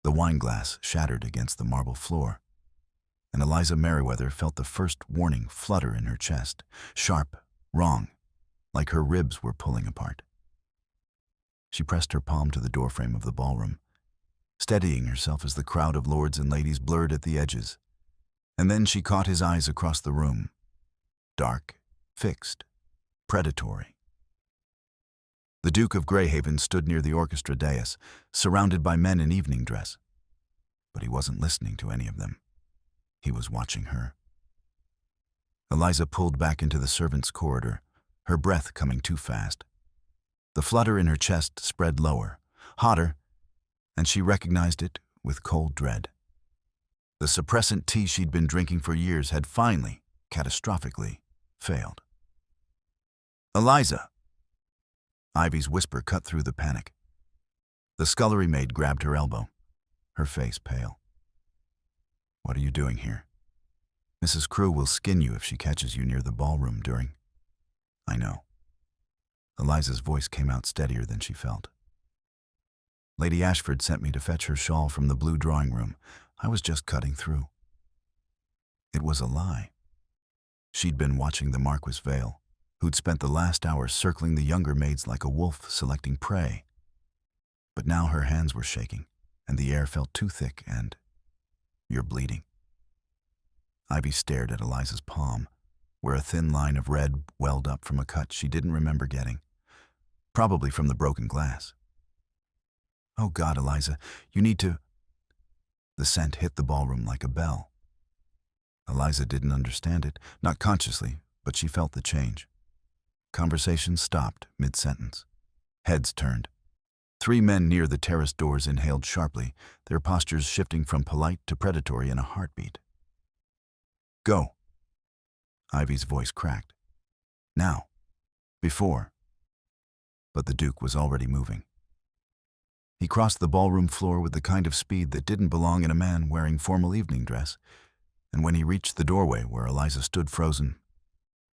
The wine glass shattered against the marble floor, and Eliza Merriweather felt the first warning flutter in her chest, sharp, wrong, like her ribs were pulling apart. She pressed her palm to the doorframe of the ballroom, steadying herself as the crowd of lords and ladies blurred at the edges. And then she caught his eyes across the room, dark, fixed, predatory. The Duke of Greyhaven stood near the orchestra dais, surrounded by men in evening dress. But he wasn't listening to any of them. He was watching her. Eliza pulled back into the servants' corridor, her breath coming too fast. The flutter in her chest spread lower, hotter, and she recognized it with cold dread. The suppressant tea she'd been drinking for years had finally, catastrophically, failed. "Eliza!" Ivy's whisper cut through the panic. The scullery maid grabbed her elbow, her face pale. "What are you doing here? Mrs. Crewe will skin you if she catches you near the ballroom during—" "I know." Eliza's voice came out steadier than she felt. "Lady Ashford sent me to fetch her shawl from the blue drawing room. I was just cutting through." It was a lie. She'd been watching the Marquis Vale, who'd spent the last hour circling the younger maids like a wolf selecting prey. But now her hands were shaking, and the air felt too thick and— "You're bleeding." Ivy stared at Eliza's palm, where a thin line of red welled up from a cut she didn't remember getting, probably from the broken glass. "Oh God, Eliza, you need to—" The scent hit the ballroom like a bell. Eliza didn't understand it, not consciously, but she felt the change. Conversation stopped mid-sentence. Heads turned. 3 men near the terrace doors inhaled sharply, their postures shifting from polite to predatory in a heartbeat. "Go." Ivy's voice cracked. "Now. Before." But the Duke was already moving. He crossed the ballroom floor with the kind of speed that didn't belong in a man wearing formal evening dress, and when he reached the doorway where Eliza stood frozen,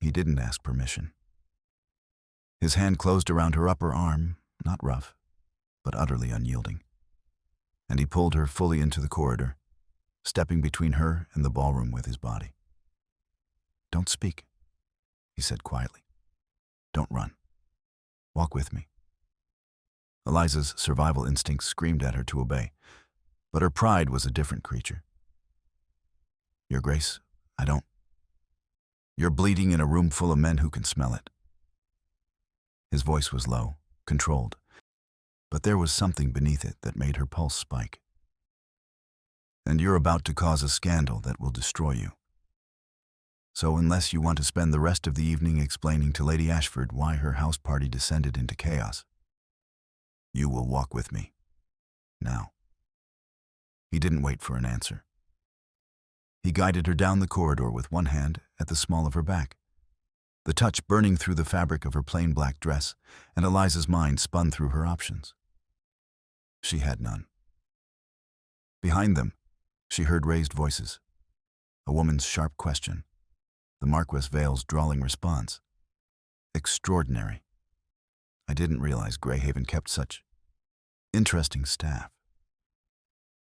he didn't ask permission. His hand closed around her upper arm, not rough, but utterly unyielding, and he pulled her fully into the corridor, stepping between her and the ballroom with his body. "Don't speak," he said quietly. "Don't run. Walk with me." Eliza's survival instincts screamed at her to obey, but her pride was a different creature. "Your Grace, I don't—" "You're bleeding in a room full of men who can smell it." His voice was low, controlled, but there was something beneath it that made her pulse spike. "And you're about to cause a scandal that will destroy you. So unless you want to spend the rest of the evening explaining to Lady Ashford why her house party descended into chaos, you will walk with me. Now." He didn't wait for an answer. He guided her down the corridor with one hand at the small of her back, the touch burning through the fabric of her plain black dress, and Eliza's mind spun through her options. She had none. Behind them, she heard raised voices, a woman's sharp question, the Marquis Vale's drawling response. "Extraordinary. I didn't realize Greyhaven kept such interesting staff."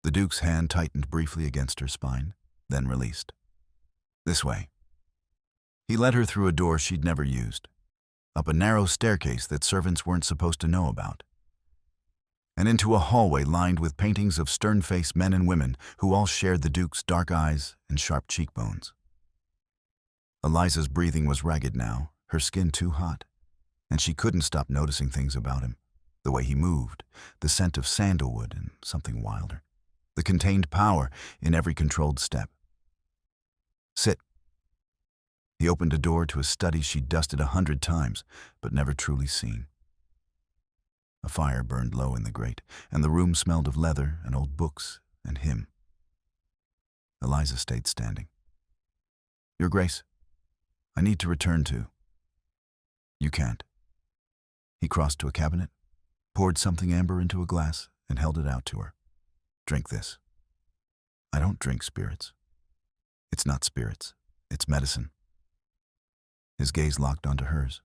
The Duke's hand tightened briefly against her spine, then released. "This way." He led her through a door she'd never used, up a narrow staircase that servants weren't supposed to know about, and into a hallway lined with paintings of stern-faced men and women who all shared the Duke's dark eyes and sharp cheekbones. Eliza's breathing was ragged now, her skin too hot, and she couldn't stop noticing things about him, the way he moved, the scent of sandalwood and something wilder, the contained power in every controlled step. "Sit." He opened a door to a study she'd dusted 100 times, but never truly seen. A fire burned low in the grate, and the room smelled of leather and old books and him. Eliza stayed standing. "Your Grace, I need to return to—" "You can't." He crossed to a cabinet, poured something amber into a glass, and held it out to her. "Drink this." "I don't drink spirits." "It's not spirits. It's medicine." His gaze locked onto hers,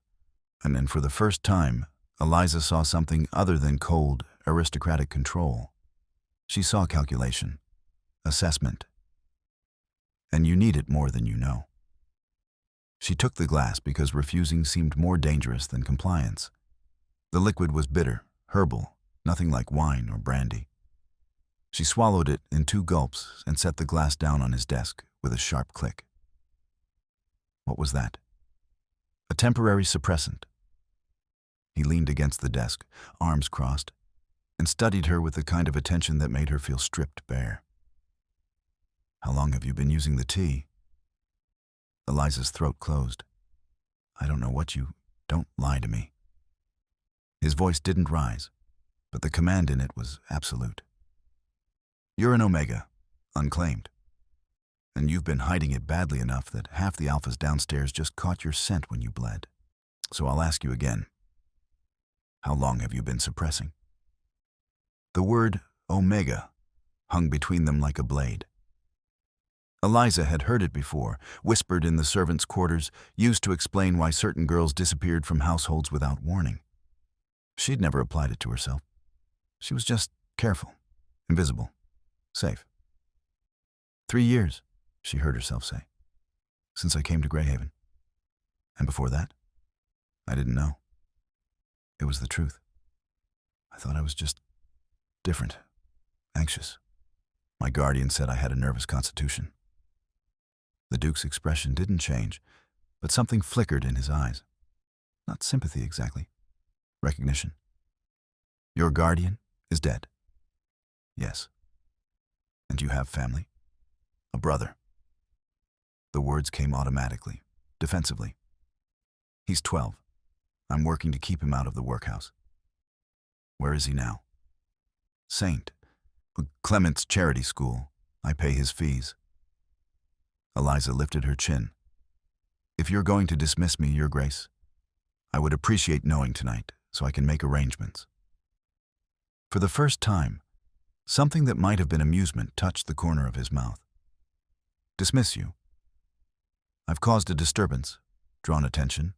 and then for the first time, Eliza saw something other than cold, aristocratic control. She saw calculation, assessment, and you need it more than you know. She took the glass because refusing seemed more dangerous than compliance. The liquid was bitter, herbal, nothing like wine or brandy. She swallowed it in 2 gulps and set the glass down on his desk with a sharp click. What was that? A temporary suppressant. He leaned against the desk, arms crossed, and studied her with the kind of attention that made her feel stripped bare. How long have you been using the tea? Eliza's throat closed. I don't know what you... Don't lie to me. His voice didn't rise, but the command in it was absolute. You're an Omega, unclaimed. And you've been hiding it badly enough that half the alphas downstairs just caught your scent when you bled. So I'll ask you again. How long have you been suppressing? The word Omega hung between them like a blade. Eliza had heard it before, whispered in the servants' quarters, used to explain why certain girls disappeared from households without warning. She'd never applied it to herself. She was just careful, invisible, safe. 3 years, she heard herself say, since I came to Greyhaven. And before that, I didn't know. It was the truth. I thought I was just different, anxious. My guardian said I had a nervous constitution. The Duke's expression didn't change, but something flickered in his eyes. Not sympathy exactly. Recognition. Your guardian is dead. Yes. And you have family? A brother. The words came automatically, defensively. He's 12. I'm working to keep him out of the workhouse. Where is he now? Saint. Clement's charity school. I pay his fees. Eliza lifted her chin. If you're going to dismiss me, Your Grace, I would appreciate knowing tonight so I can make arrangements. For the first time, something that might have been amusement touched the corner of his mouth. Dismiss you? I've caused a disturbance, drawn attention.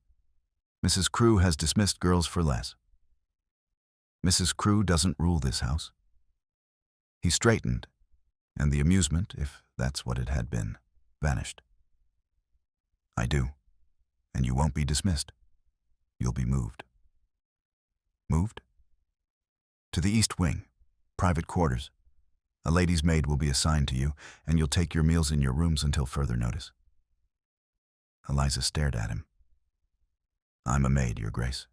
Mrs. Crewe has dismissed girls for less. Mrs. Crewe doesn't rule this house. He straightened, and the amusement, if that's what it had been, vanished. I do, and you won't be dismissed. You'll be moved. Moved? To the East Wing, private quarters. A lady's maid will be assigned to you, and you'll take your meals in your rooms until further notice. Eliza stared at him. I'm a maid, Your Grace.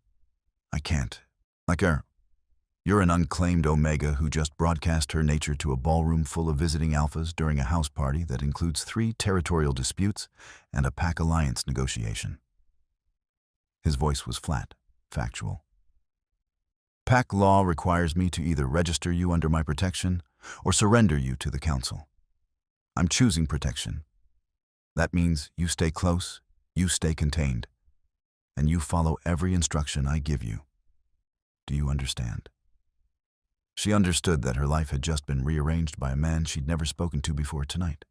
I can't. Like her. You're an unclaimed Omega who just broadcast her nature to a ballroom full of visiting alphas during a house party that includes 3 territorial disputes and a pack alliance negotiation. His voice was flat, factual. Pack law requires me to either register you under my protection or surrender you to the Council. I'm choosing protection. That means you stay close, you stay contained, and you follow every instruction I give you. Do you understand? She understood that her life had just been rearranged by a man she'd never spoken to before tonight.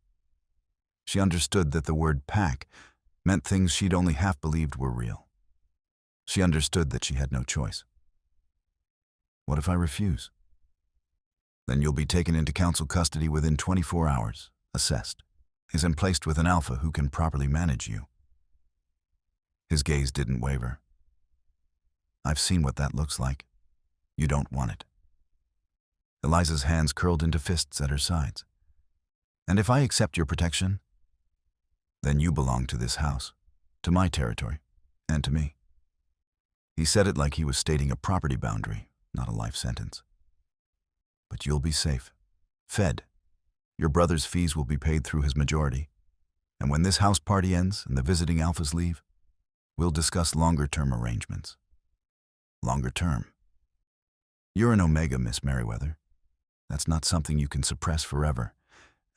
She understood that the word pack meant things she'd only half believed were real. She understood that she had no choice. What if I refuse? Then you'll be taken into Council custody within 24 hours, assessed, and placed with an alpha who can properly manage you. His gaze didn't waver. I've seen what that looks like. You don't want it. Eliza's hands curled into fists at her sides. And if I accept your protection, then you belong to this house, to my territory, and to me. He said it like he was stating a property boundary, not a life sentence. But you'll be safe, fed. Your brother's fees will be paid through his majority. And when this house party ends and the visiting alphas leave, we'll discuss longer-term arrangements. Longer term. You're an Omega, Miss Merriweather. That's not something you can suppress forever,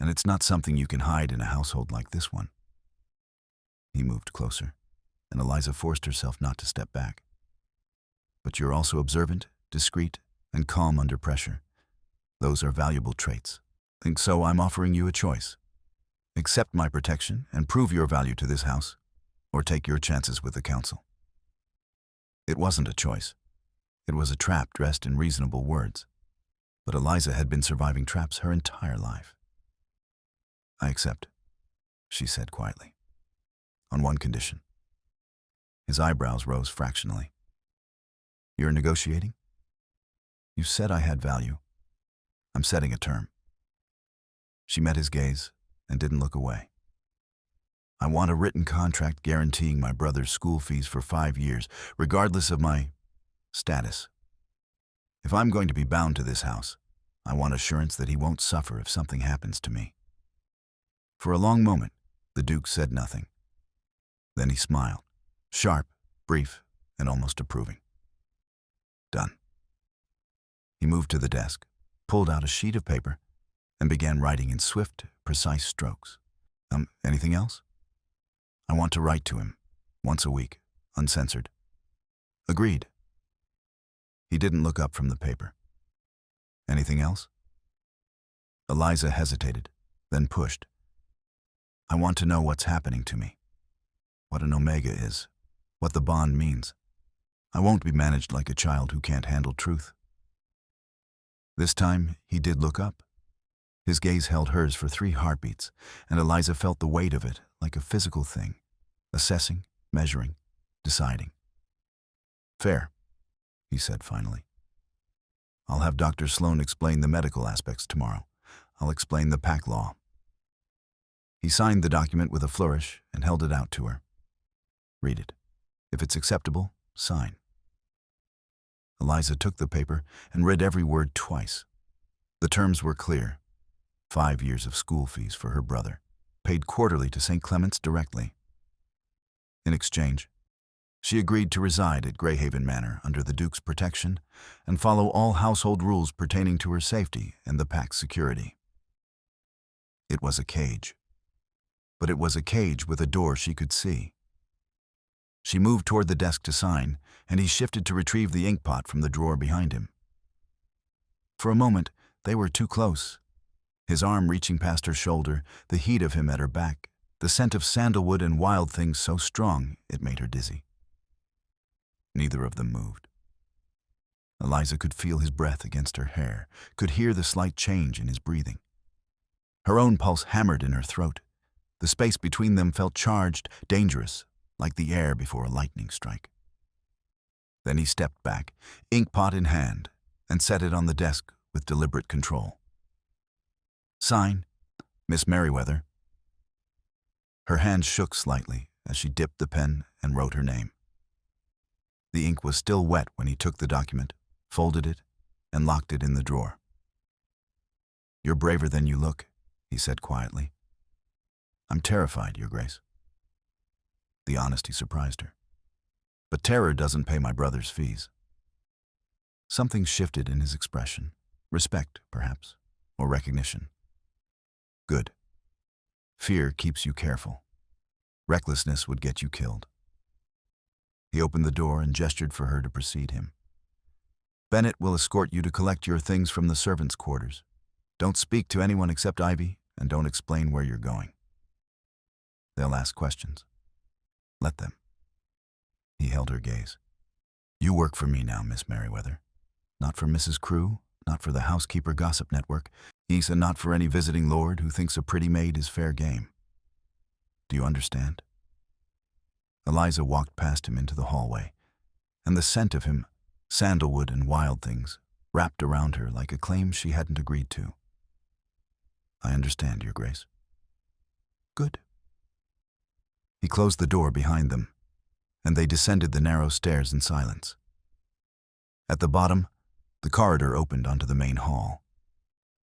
and it's not something you can hide in a household like this one. He moved closer, and Eliza forced herself not to step back. But you're also observant, discreet, and calm under pressure. Those are valuable traits. And so I'm offering you a choice. Accept my protection and prove your value to this house, or take your chances with the Council. It wasn't a choice. It was a trap dressed in reasonable words. But Eliza had been surviving traps her entire life. "I accept," she said quietly. "On one condition." His eyebrows rose fractionally. "You're negotiating?" "You said I had value. I'm setting a term." She met his gaze and didn't look away. "I want a written contract guaranteeing my brother's school fees for 5 years, regardless of my status. If I'm going to be bound to this house, I want assurance that he won't suffer if something happens to me." For a long moment, the Duke said nothing. Then he smiled, sharp, brief, and almost approving. "Done." He moved to the desk, pulled out a sheet of paper, and began writing in swift, precise strokes. Anything else?" "I want to write to him, once a week, uncensored." "Agreed." He didn't look up from the paper. "Anything else?" Eliza hesitated, then pushed. "I want to know what's happening to me. What an Omega is. What the bond means. I won't be managed like a child who can't handle truth." This time, he did look up. His gaze held hers for 3 heartbeats, and Eliza felt the weight of it like a physical thing, assessing, measuring, deciding. "Fair," he said finally. "I'll have Dr. Sloan explain the medical aspects tomorrow. I'll explain the PAC law." He signed the document with a flourish and held it out to her. "Read it. If it's acceptable, sign." Eliza took the paper and read every word twice. The terms were clear. 5 years of school fees for her brother, paid quarterly to St. Clement's directly. In exchange, she agreed to reside at Greyhaven Manor under the Duke's protection and follow all household rules pertaining to her safety and the PAC's security. It was a cage. But it was a cage with a door she could see. She moved toward the desk to sign, and he shifted to retrieve the ink pot from the drawer behind him. For a moment, they were too close. His arm reaching past her shoulder, the heat of him at her back, the scent of sandalwood and wild things so strong it made her dizzy. Neither of them moved. Eliza could feel his breath against her hair, could hear the slight change in his breathing. Her own pulse hammered in her throat. The space between them felt charged, dangerous, like the air before a lightning strike. Then he stepped back, inkpot in hand, and set it on the desk with deliberate control. "Sign, Miss Merriweather." Her hand shook slightly as she dipped the pen and wrote her name. The ink was still wet when he took the document, folded it, and locked it in the drawer. "You're braver than you look," he said quietly. "I'm terrified, Your Grace." The honesty surprised her. "But terror doesn't pay my brother's fees." Something shifted in his expression. Respect, perhaps, or recognition. "Good. Fear keeps you careful. Recklessness would get you killed." He opened the door and gestured for her to precede him. "Bennett will escort you to collect your things from the servants' quarters. Don't speak to anyone except Ivy, and don't explain where you're going. They'll ask questions. Let them." He held her gaze. "You work for me now, Miss Merriweather. Not for Mrs. Crewe, not for the housekeeper gossip network, and not for any visiting lord who thinks a pretty maid is fair game. Do you understand?" Eliza walked past him into the hallway, and the scent of him, sandalwood and wild things, wrapped around her like a claim she hadn't agreed to. "I understand, Your Grace." "Good." He closed the door behind them, and they descended the narrow stairs in silence. At the bottom, the corridor opened onto the main hall.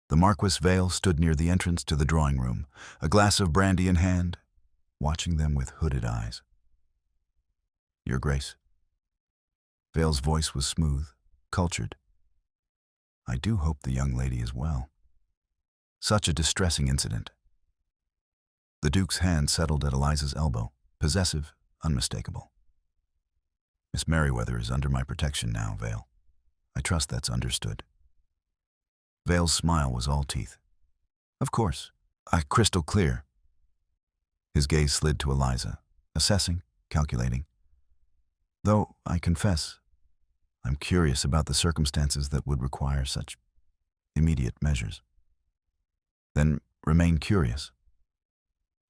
The Marquis Vale stood near the entrance to the drawing room, a glass of brandy in hand, watching them with hooded eyes. "Your Grace." Vale's voice was smooth, cultured. "I do hope the young lady is well. Such a distressing incident." The Duke's hand settled at Eliza's elbow, possessive, unmistakable. "Miss Merriweather is under my protection now, Vale. I trust that's understood." Vale's smile was all teeth. "Of course. Crystal clear." His gaze slid to Eliza, assessing, calculating. "Though, I confess, I'm curious about the circumstances that would require such immediate measures. Then remain curious.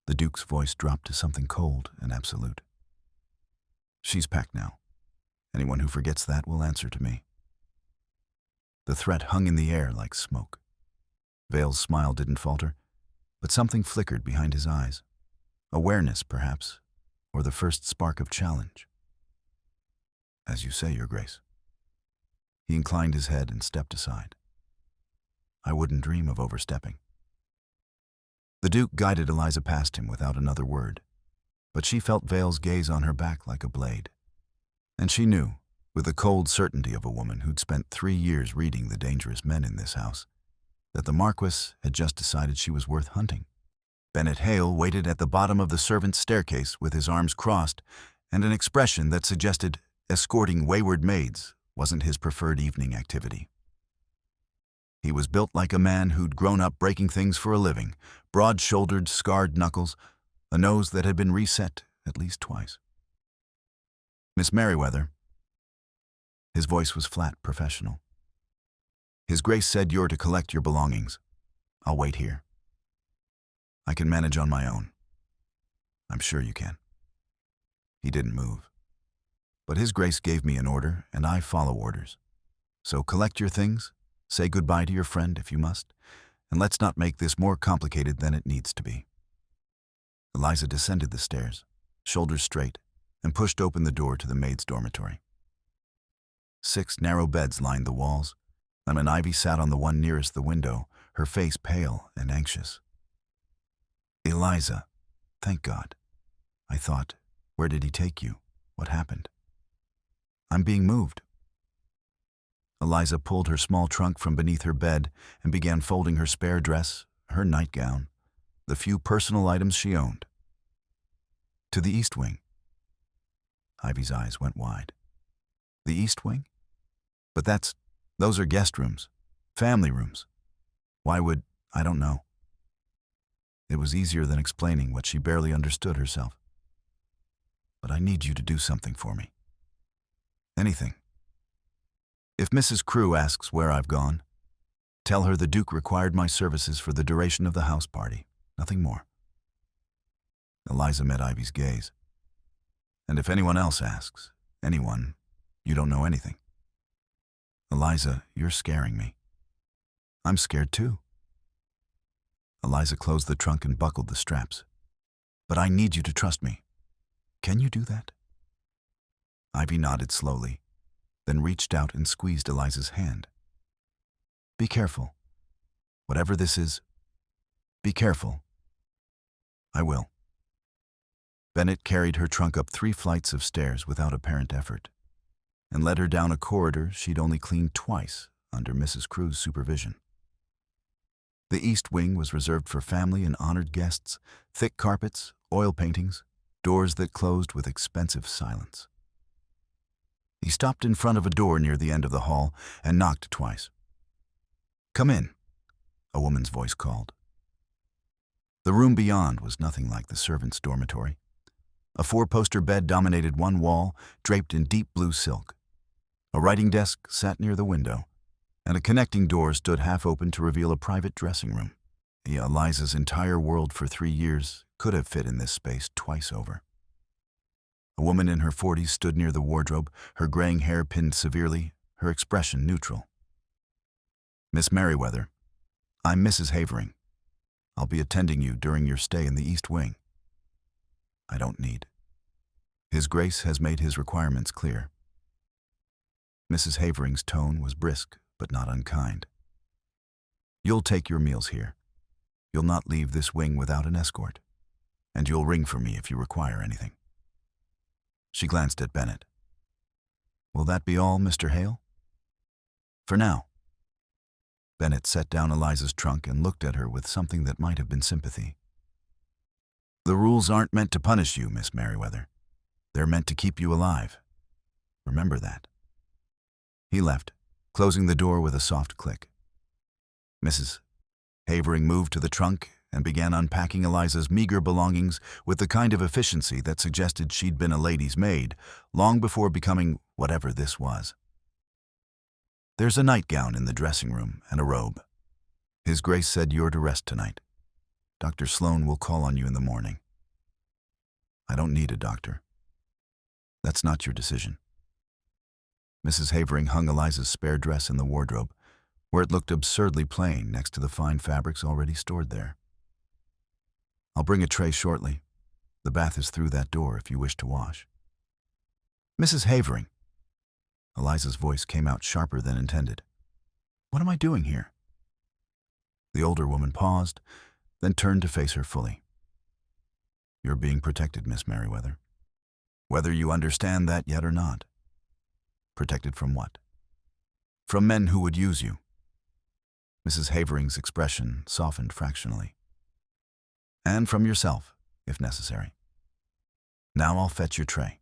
The Duke's voice dropped to something cold and absolute. She's packed now. Anyone who forgets that will answer to me. The threat hung in the air like smoke. Vale's smile didn't falter, but something flickered behind his eyes. Awareness, perhaps, or the first spark of challenge. As you say, Your Grace. He inclined his head and stepped aside. I wouldn't dream of overstepping. The Duke guided Eliza past him without another word, but she felt Vale's gaze on her back like a blade. And she knew, with the cold certainty of a woman who'd spent 3 years reading the dangerous men in this house, that the Marquess had just decided she was worth hunting. Bennet Hale waited at the bottom of the servants' staircase with his arms crossed and an expression that suggested escorting wayward maids wasn't his preferred evening activity. He was built like a man who'd grown up breaking things for a living, broad-shouldered, scarred knuckles, a nose that had been reset at least twice. Miss Merriweather. His voice was flat, professional. His Grace said you're to collect your belongings. I'll wait here. I can manage on my own. I'm sure you can. He didn't move. But His Grace gave me an order, and I follow orders. So collect your things, say goodbye to your friend if you must, and let's not make this more complicated than it needs to be. Eliza descended the stairs, shoulders straight, and pushed open the door to the maid's dormitory. 6 narrow beds lined the walls, and Ivy sat on the one nearest the window, her face pale and anxious. Eliza, thank God. I thought, where did he take you? What happened? I'm being moved. Eliza pulled her small trunk from beneath her bed and began folding her spare dress, her nightgown, the few personal items she owned. To the East Wing. Ivy's eyes went wide. The East Wing? But those are guest rooms, family rooms. Why would, I don't know. It was easier than explaining what she barely understood herself. But I need you to do something for me. Anything. If Mrs. Crewe asks where I've gone, tell her the Duke required my services for the duration of the house party, nothing more. Eliza met Ivy's gaze. And if anyone else asks, anyone, you don't know anything. Eliza, you're scaring me. I'm scared too. Eliza closed the trunk and buckled the straps. But I need you to trust me. Can you do that? Ivy nodded slowly, then reached out and squeezed Eliza's hand. Be careful. Whatever this is, be careful. I will. Bennet carried her trunk up 3 flights of stairs without apparent effort, and led her down a corridor she'd only cleaned twice under Mrs. Crewe's supervision. The East Wing was reserved for family and honored guests, thick carpets, oil paintings, doors that closed with expensive silence. He stopped in front of a door near the end of the hall and knocked twice. Come in, a woman's voice called. The room beyond was nothing like the servants' dormitory. A 4-poster bed dominated one wall, draped in deep blue silk. A writing desk sat near the window, and a connecting door stood half open to reveal a private dressing room. Eliza's entire world for 3 years could have fit in this space twice over. A woman in her 40s stood near the wardrobe, her graying hair pinned severely, her expression neutral. Miss Merriweather, I'm Mrs. Havering. I'll be attending you during your stay in the East Wing. I don't need. His Grace has made his requirements clear. Mrs. Havering's tone was brisk, but not unkind. You'll take your meals here. You'll not leave this wing without an escort, and you'll ring for me if you require anything. She glanced at Bennet. Will that be all, Mr. Hale? For now. Bennet set down Eliza's trunk and looked at her with something that might have been sympathy. The rules aren't meant to punish you, Miss Merriweather. They're meant to keep you alive. Remember that. He left, closing the door with a soft click. Mrs. Havering moved to the trunk and began unpacking Eliza's meager belongings with the kind of efficiency that suggested she'd been a lady's maid long before becoming whatever this was. There's a nightgown in the dressing room and a robe, His Grace said you're to rest tonight. Dr. Sloan will call on you in the morning. I don't need a doctor. That's not your decision. Mrs. Havering hung Eliza's spare dress in the wardrobe, where it looked absurdly plain next to the fine fabrics already stored there. I'll bring a tray shortly. The bath is through that door if you wish to wash. Mrs. Havering. Eliza's voice came out sharper than intended. What am I doing here? The older woman paused, then turned to face her fully. You're being protected, Miss Merriweather. Whether you understand that yet or not. Protected from what? From men who would use you. Mrs. Havering's expression softened fractionally. And from yourself, if necessary. Now I'll fetch your tray.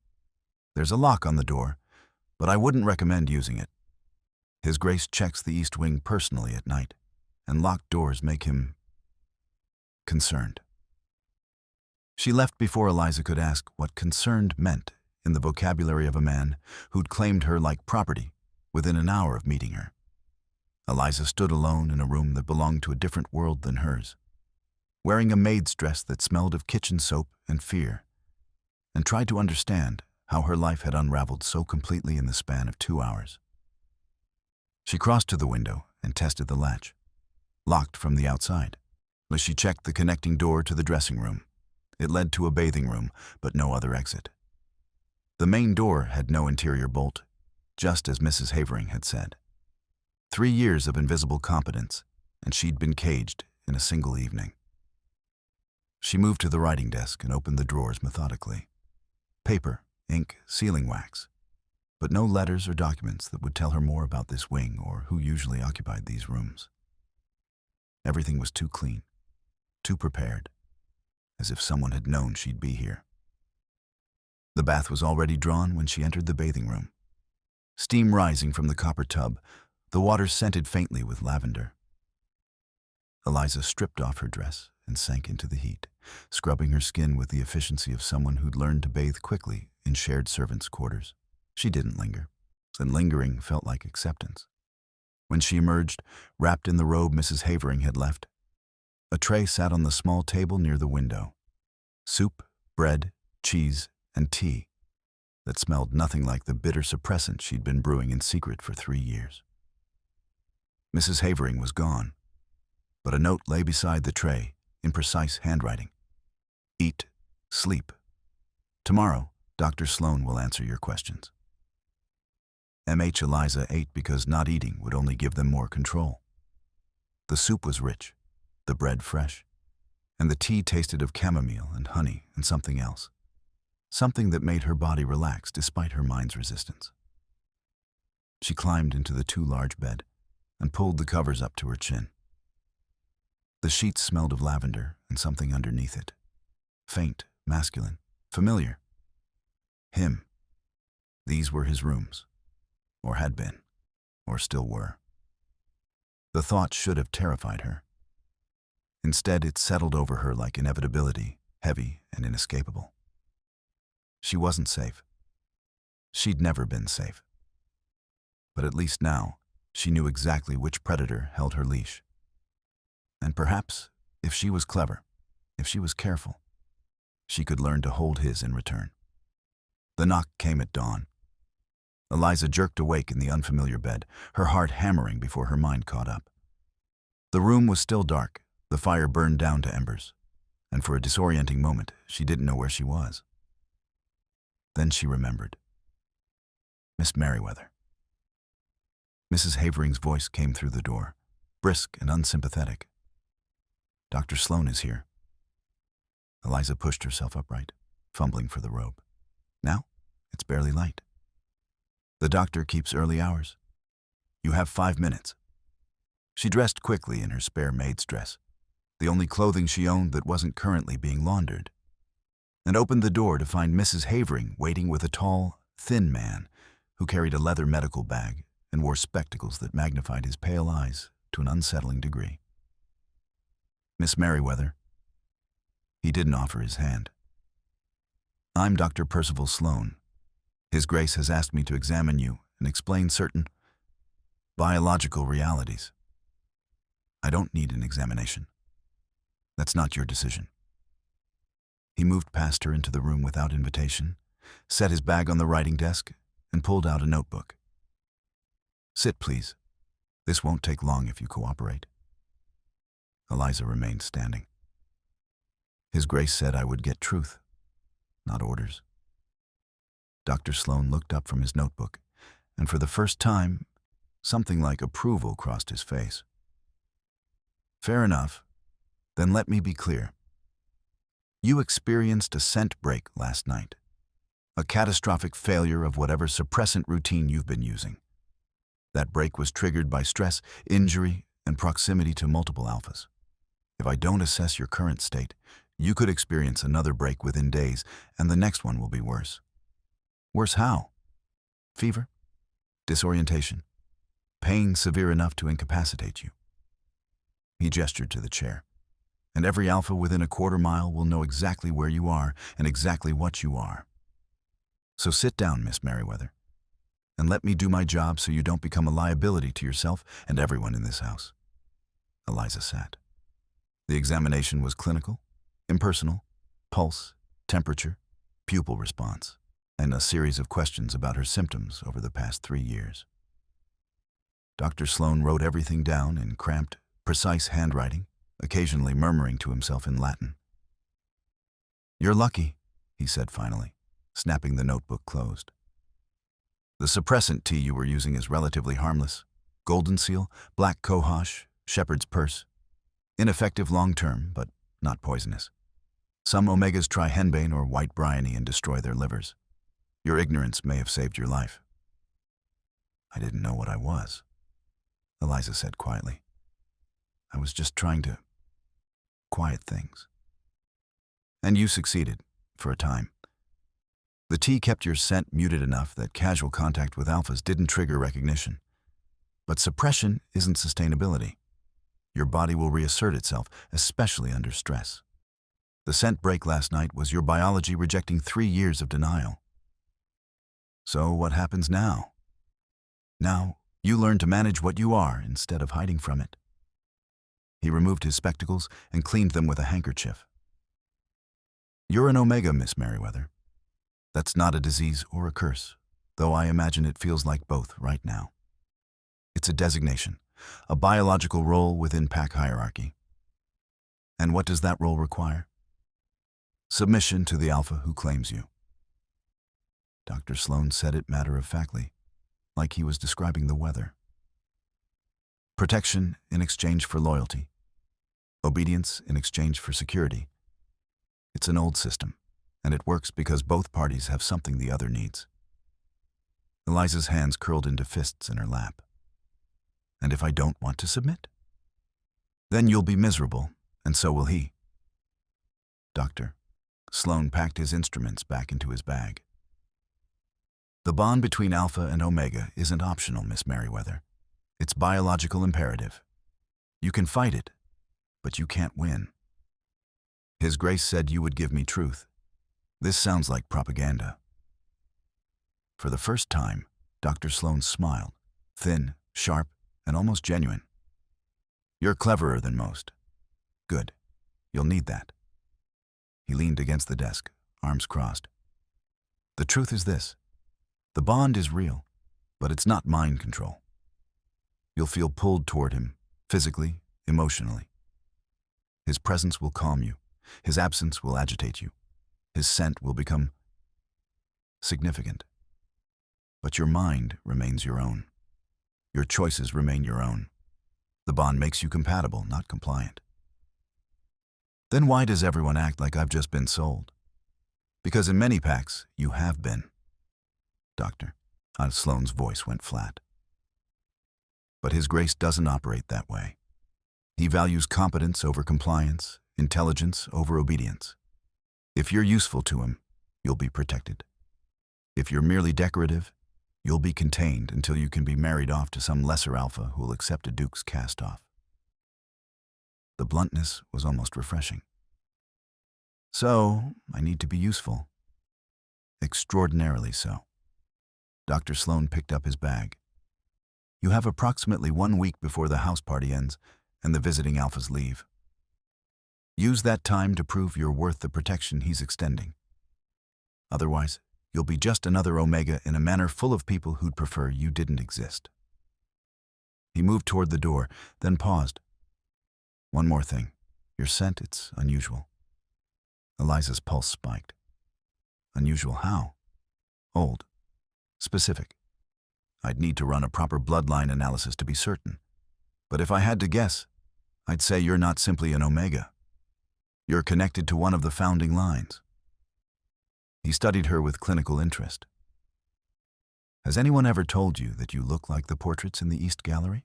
There's a lock on the door, but I wouldn't recommend using it. His Grace checks the East Wing personally at night, and locked doors make him concerned. She left before Eliza could ask what concerned meant in the vocabulary of a man who'd claimed her like property within an hour of meeting her. Eliza stood alone in a room that belonged to a different world than hers, wearing a maid's dress that smelled of kitchen soap and fear, and tried to understand how her life had unraveled so completely in the span of 2 hours. She crossed to the window and tested the latch, locked from the outside. As she checked the connecting door to the dressing room, it led to a bathing room, but no other exit. The main door had no interior bolt, just as Mrs. Havering had said. 3 years of invisible competence, and she'd been caged in a single evening. She moved to the writing desk and opened the drawers methodically. Paper, ink, sealing wax, but no letters or documents that would tell her more about this wing or who usually occupied these rooms. Everything was too clean, too prepared, as if someone had known she'd be here. The bath was already drawn when she entered the bathing room. Steam rising from the copper tub, the water scented faintly with lavender. Eliza stripped off her dress and sank into the heat, scrubbing her skin with the efficiency of someone who'd learned to bathe quickly in shared servants' quarters. She didn't linger, and lingering felt like acceptance. When she emerged, wrapped in the robe Mrs. Havering had left, a tray sat on the small table near the window. Soup, bread, cheese, and tea that smelled nothing like the bitter suppressant she'd been brewing in secret for 3 years. Mrs. Havering was gone, but a note lay beside the tray in precise handwriting. Eat, sleep. Tomorrow, Dr. Sloan will answer your questions. M.H. Eliza ate because not eating would only give them more control. The soup was rich, the bread fresh, and the tea tasted of chamomile and honey and something else. Something that made her body relax despite her mind's resistance. She climbed into the too large bed and pulled the covers up to her chin. The sheets smelled of lavender and something underneath it. Faint, masculine, familiar. Him. These were his rooms, or had been, or still were. The thought should have terrified her. Instead, it settled over her like inevitability, heavy and inescapable. She wasn't safe. She'd never been safe. But at least now, she knew exactly which predator held her leash. And perhaps, if she was clever, if she was careful, she could learn to hold his in return. The knock came at dawn. Eliza jerked awake in the unfamiliar bed, her heart hammering before her mind caught up. The room was still dark, the fire burned down to embers, and for a disorienting moment, she didn't know where she was. Then she remembered. Miss Merriweather. Mrs. Havering's voice came through the door, brisk and unsympathetic. Dr. Sloan is here. Eliza pushed herself upright, fumbling for the robe. Now, it's barely light. The doctor keeps early hours. You have 5 minutes. She dressed quickly in her spare maid's dress, the only clothing she owned that wasn't currently being laundered, and opened the door to find Mrs. Havering waiting with a tall, thin man who carried a leather medical bag and wore spectacles that magnified his pale eyes to an unsettling degree. Miss Merriweather. He didn't offer his hand. I'm Dr. Percival Sloan. His Grace has asked me to examine you and explain certain biological realities. I don't need an examination. That's not your decision. He moved past her into the room without invitation, set his bag on the writing desk, and pulled out a notebook. Sit, please. This won't take long if you cooperate. Eliza remained standing. His Grace said I would get truth, not orders. Dr. Sloan looked up from his notebook, and for the first time, something like approval crossed his face. Fair enough. Then let me be clear. You experienced a scent break last night, a catastrophic failure of whatever suppressant routine you've been using. That break was triggered by stress, injury, and proximity to multiple alphas. If I don't assess your current state, you could experience another break within days, and the next one will be worse. Worse how? Fever? Disorientation? Pain severe enough to incapacitate you? He gestured to the chair. And every alpha within a quarter mile will know exactly where you are and exactly what you are. So sit down, Miss Merriweather, and let me do my job so you don't become a liability to yourself and everyone in this house. Eliza sat. The examination was clinical, impersonal, pulse, temperature, pupil response, and a series of questions about her symptoms over the past 3 years. Dr. Sloan wrote everything down in cramped, precise handwriting, occasionally murmuring to himself in Latin. You're lucky, he said finally, snapping the notebook closed. The suppressant tea you were using is relatively harmless. Golden seal, black cohosh, shepherd's purse. Ineffective long-term, but not poisonous. Some omegas try henbane or white bryony and destroy their livers. Your ignorance may have saved your life. I didn't know what I was, Eliza said quietly. I was just trying to quiet things. And you succeeded, for a time. The tea kept your scent muted enough that casual contact with alphas didn't trigger recognition. But suppression isn't sustainability. Your body will reassert itself, especially under stress. The scent break last night was your biology rejecting 3 years of denial. So what happens now? Now, you learn to manage what you are instead of hiding from it. He removed his spectacles and cleaned them with a handkerchief. You're an omega, Miss Merriweather. That's not a disease or a curse, though I imagine it feels like both right now. It's a designation, a biological role within pack hierarchy. And what does that role require? Submission to the alpha who claims you. Dr. Sloan said it matter-of-factly, like he was describing the weather. Protection in exchange for loyalty. Obedience in exchange for security. It's an old system, and it works because both parties have something the other needs. Eliza's hands curled into fists in her lap. And if I don't want to submit? Then you'll be miserable, and so will he. Doctor, Sloan packed his instruments back into his bag. The bond between alpha and omega isn't optional, Miss Merriweather. It's biological imperative. You can fight it, but you can't win. His Grace said you would give me truth. This sounds like propaganda. For the first time, Dr. Sloan smiled, thin, sharp, and almost genuine. You're cleverer than most. Good. You'll need that. He leaned against the desk, arms crossed. The truth is this. The bond is real, but it's not mind control. You'll feel pulled toward him, physically, emotionally. His presence will calm you. His absence will agitate you. His scent will become significant. But your mind remains your own. Your choices remain your own. The bond makes you compatible, not compliant. Then why does everyone act like I've just been sold? Because in many packs, you have been. Doctor, Sloan's voice went flat. But His Grace doesn't operate that way. He values competence over compliance, intelligence over obedience. If you're useful to him, you'll be protected. If you're merely decorative, you'll be contained until you can be married off to some lesser alpha who will accept a Duke's cast-off. The bluntness was almost refreshing. So, I need to be useful. Extraordinarily so. Dr. Sloan picked up his bag. You have approximately 1 week before the house party ends, and the visiting alphas leave. Use that time to prove you're worth the protection he's extending. Otherwise, you'll be just another Omega in a manor full of people who'd prefer you didn't exist. He moved toward the door, then paused. One more thing. Your scent, it's unusual. Eliza's pulse spiked. Unusual how? Old. Specific. I'd need to run a proper bloodline analysis to be certain. But if I had to guess, I'd say you're not simply an Omega. You're connected to one of the founding lines. He studied her with clinical interest. Has anyone ever told you that you look like the portraits in the East Gallery?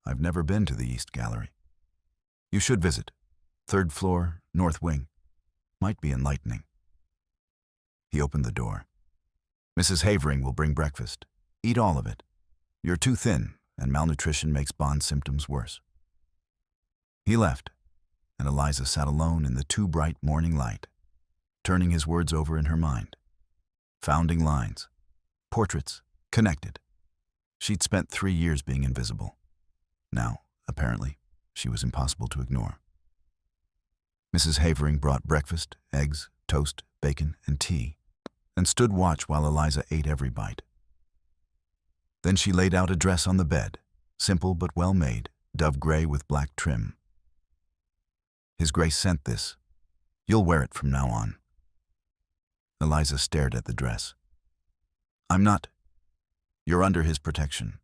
I've never been to the East Gallery. You should visit. 3rd floor, north wing. Might be enlightening. He opened the door. Mrs. Havering will bring breakfast. Eat all of it. You're too thin, and malnutrition makes Bond symptoms worse. He left, and Eliza sat alone in the too bright morning light, turning his words over in her mind. Founding lines. Portraits. Connected. She'd spent 3 years being invisible. Now, apparently, she was impossible to ignore. Mrs. Havering brought breakfast, eggs, toast, bacon, and tea, and stood watch while Eliza ate every bite. Then she laid out a dress on the bed, simple but well made, dove gray with black trim. His Grace sent this. You'll wear it from now on. Eliza stared at the dress. I'm not. You're under his protection.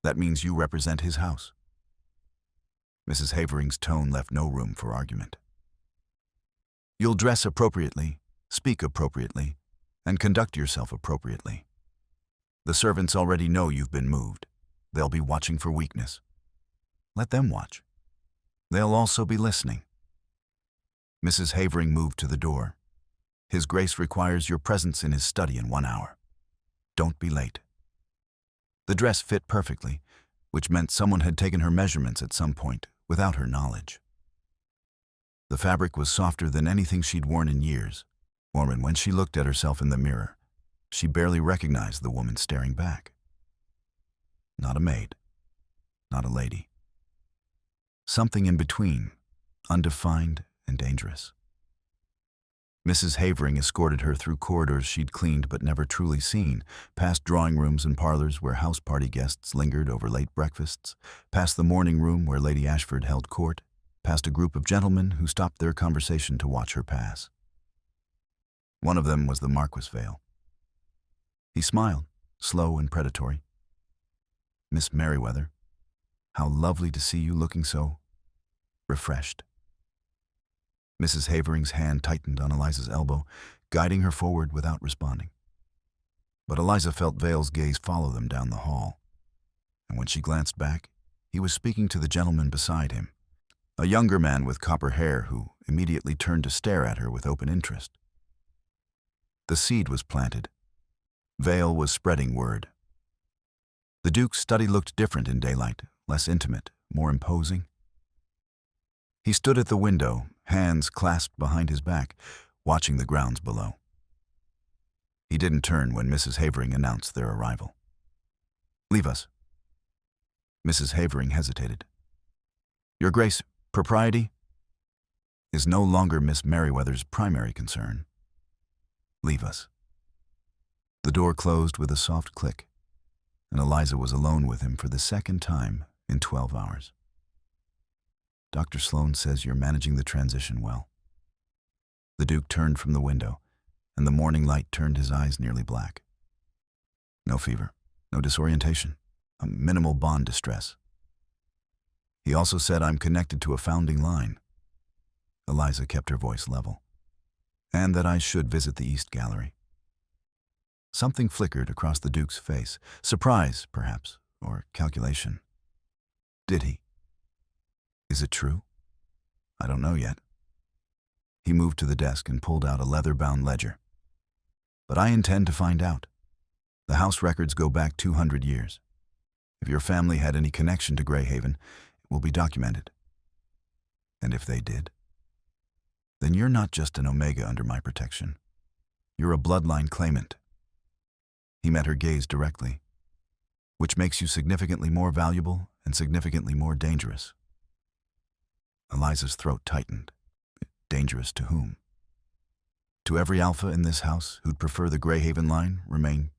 That means you represent his house. Mrs. Havering's tone left no room for argument. You'll dress appropriately, speak appropriately, and conduct yourself appropriately. The servants already know you've been moved. They'll be watching for weakness. Let them watch. They'll also be listening. Mrs. Havering moved to the door. His Grace requires your presence in his study in 1 hour. Don't be late. The dress fit perfectly, which meant someone had taken her measurements at some point without her knowledge. The fabric was softer than anything she'd worn in years, or when she looked at herself in the mirror, she barely recognized the woman staring back. Not a maid, not a lady. Something in between, undefined and dangerous. Mrs. Havering escorted her through corridors she'd cleaned but never truly seen, past drawing rooms and parlors where house party guests lingered over late breakfasts, past the morning room where Lady Ashford held court, past a group of gentlemen who stopped their conversation to watch her pass. One of them was the Marquis Vale. He smiled, slow and predatory. Miss Merriweather, how lovely to see you looking so refreshed. Mrs. Havering's hand tightened on Eliza's elbow, guiding her forward without responding. But Eliza felt Vale's gaze follow them down the hall. And when she glanced back, he was speaking to the gentleman beside him, a younger man with copper hair who immediately turned to stare at her with open interest. The seed was planted. Vale was spreading word. The Duke's study looked different in daylight, less intimate, more imposing. He stood at the window, hands clasped behind his back, watching the grounds below. He didn't turn when Mrs. Havering announced their arrival. Leave us. Mrs. Havering hesitated. Your Grace, propriety is no longer Miss Merriweather's primary concern. Leave us. The door closed with a soft click, and Eliza was alone with him for the second time in 12 hours. Dr. Sloane says you're managing the transition well. The Duke turned from the window, and the morning light turned his eyes nearly black. No fever, no disorientation, a minimal Bond distress. He also said I'm connected to a founding line. Eliza kept her voice level. And that I should visit the East Gallery. Something flickered across the Duke's face, surprise, perhaps, or calculation. Did he? Is it true? I don't know yet. He moved to the desk and pulled out a leather-bound ledger. But I intend to find out. The house records go back 200 years. If your family had any connection to Greyhaven, it will be documented. And if they did, then you're not just an Omega under my protection. You're a bloodline claimant. He met her gaze directly. Which makes you significantly more valuable and significantly more dangerous. Eliza's throat tightened. Dangerous to whom? To every alpha in this house who'd prefer the Greyhaven line remain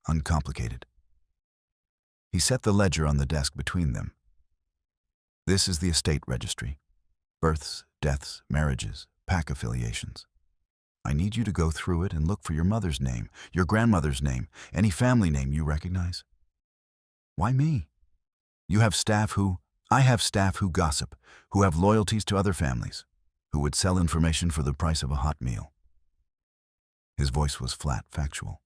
uncomplicated. He set the ledger on the desk between them. This is the estate registry. Births, deaths, marriages, pack affiliations. I need you to go through it and look for your mother's name, your grandmother's name, any family name you recognize. Why me? I have staff who gossip, who have loyalties to other families, who would sell information for the price of a hot meal. His voice was flat, factual.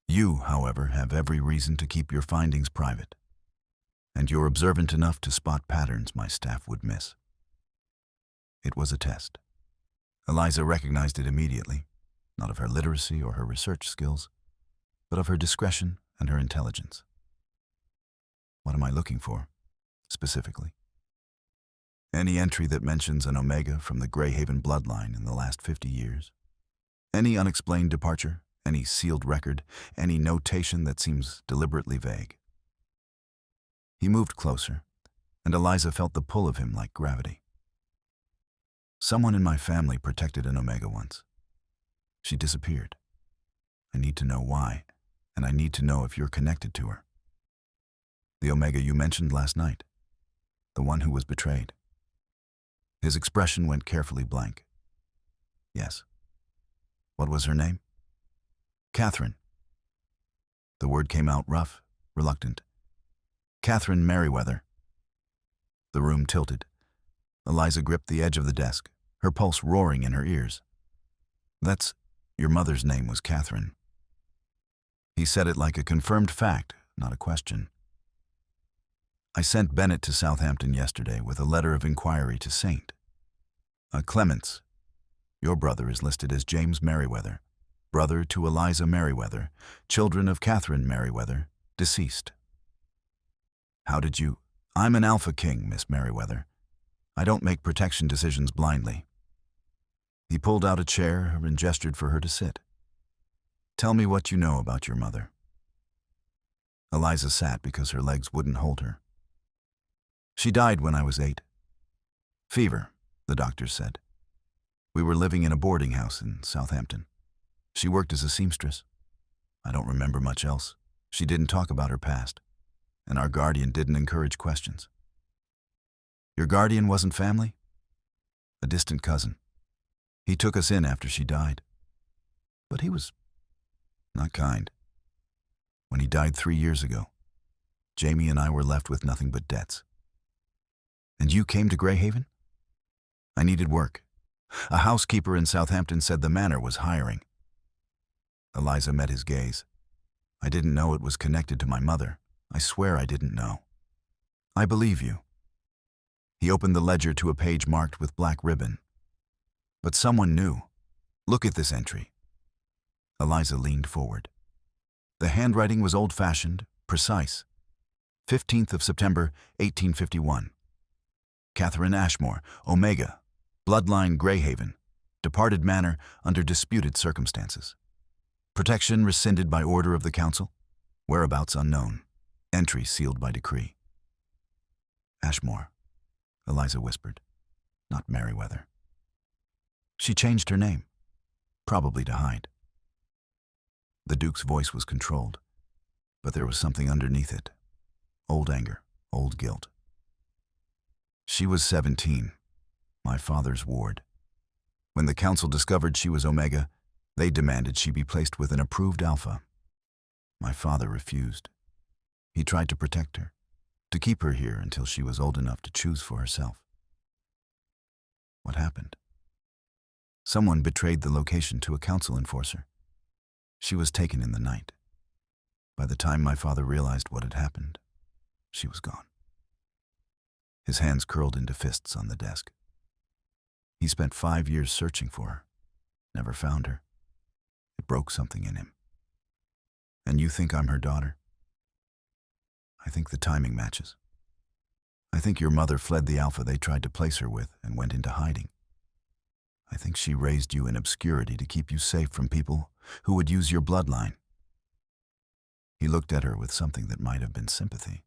You, however, have every reason to keep your findings private, and you're observant enough to spot patterns my staff would miss. It was a test. Eliza recognized it immediately, not of her literacy or her research skills, but of her discretion and her intelligence. What am I looking for, specifically? Any entry that mentions an Omega from the Greyhaven bloodline in the last 50 years. Any unexplained departure, any sealed record, any notation that seems deliberately vague. He moved closer, and Eliza felt the pull of him like gravity. Someone in my family protected an Omega once. She disappeared. I need to know why, and I need to know if you're connected to her. The Omega you mentioned last night, the one who was betrayed. His expression went carefully blank. Yes. What was her name? Catherine. The word came out rough, reluctant. Catherine Merriweather. The room tilted. Eliza gripped the edge of the desk, her pulse roaring in her ears. Your mother's name was Catherine. He said it like a confirmed fact, not a question. I sent Bennett to Southampton yesterday with a letter of inquiry to St. Clements. Your brother is listed as James Merriweather, brother to Eliza Merriweather, children of Catherine Merriweather, deceased. How did you? I'm an Alpha King, Miss Merriweather. I don't make protection decisions blindly. He pulled out a chair and gestured for her to sit. Tell me what you know about your mother. Eliza sat because her legs wouldn't hold her. She died when I was 8. Fever, the doctors said. We were living in a boarding house in Southampton. She worked as a seamstress. I don't remember much else. She didn't talk about her past, and our guardian didn't encourage questions. Your guardian wasn't family? A distant cousin. He took us in after she died. But he was not kind. When he died 3 years ago, Jamie and I were left with nothing but debts. And you came to Greyhaven? I needed work. A housekeeper in Southampton said the manor was hiring. Eliza met his gaze. I didn't know it was connected to my mother. I swear I didn't know. I believe you. He opened the ledger to a page marked with black ribbon. But someone knew. Look at this entry. Eliza leaned forward. The handwriting was old-fashioned, precise. 15th of September, 1851. Catherine Ashmore, Omega, Bloodline Greyhaven, departed manor under disputed circumstances. Protection rescinded by order of the council. Whereabouts unknown. Entry sealed by decree. Ashmore, Eliza whispered, not Merriweather. She changed her name, probably to hide. The Duke's voice was controlled, but there was something underneath it. Old anger, old guilt. She was 17, my father's ward. When the council discovered she was Omega, they demanded she be placed with an approved Alpha. My father refused. He tried to protect her, to keep her here until she was old enough to choose for herself. What happened? Someone betrayed the location to a council enforcer. She was taken in the night. By the time my father realized what had happened, she was gone. His hands curled into fists on the desk. He spent 5 years searching for her, never found her. It broke something in him. And you think I'm her daughter? I think the timing matches. I think your mother fled the Alpha they tried to place her with and went into hiding. I think she raised you in obscurity to keep you safe from people who would use your bloodline. He looked at her with something that might have been sympathy,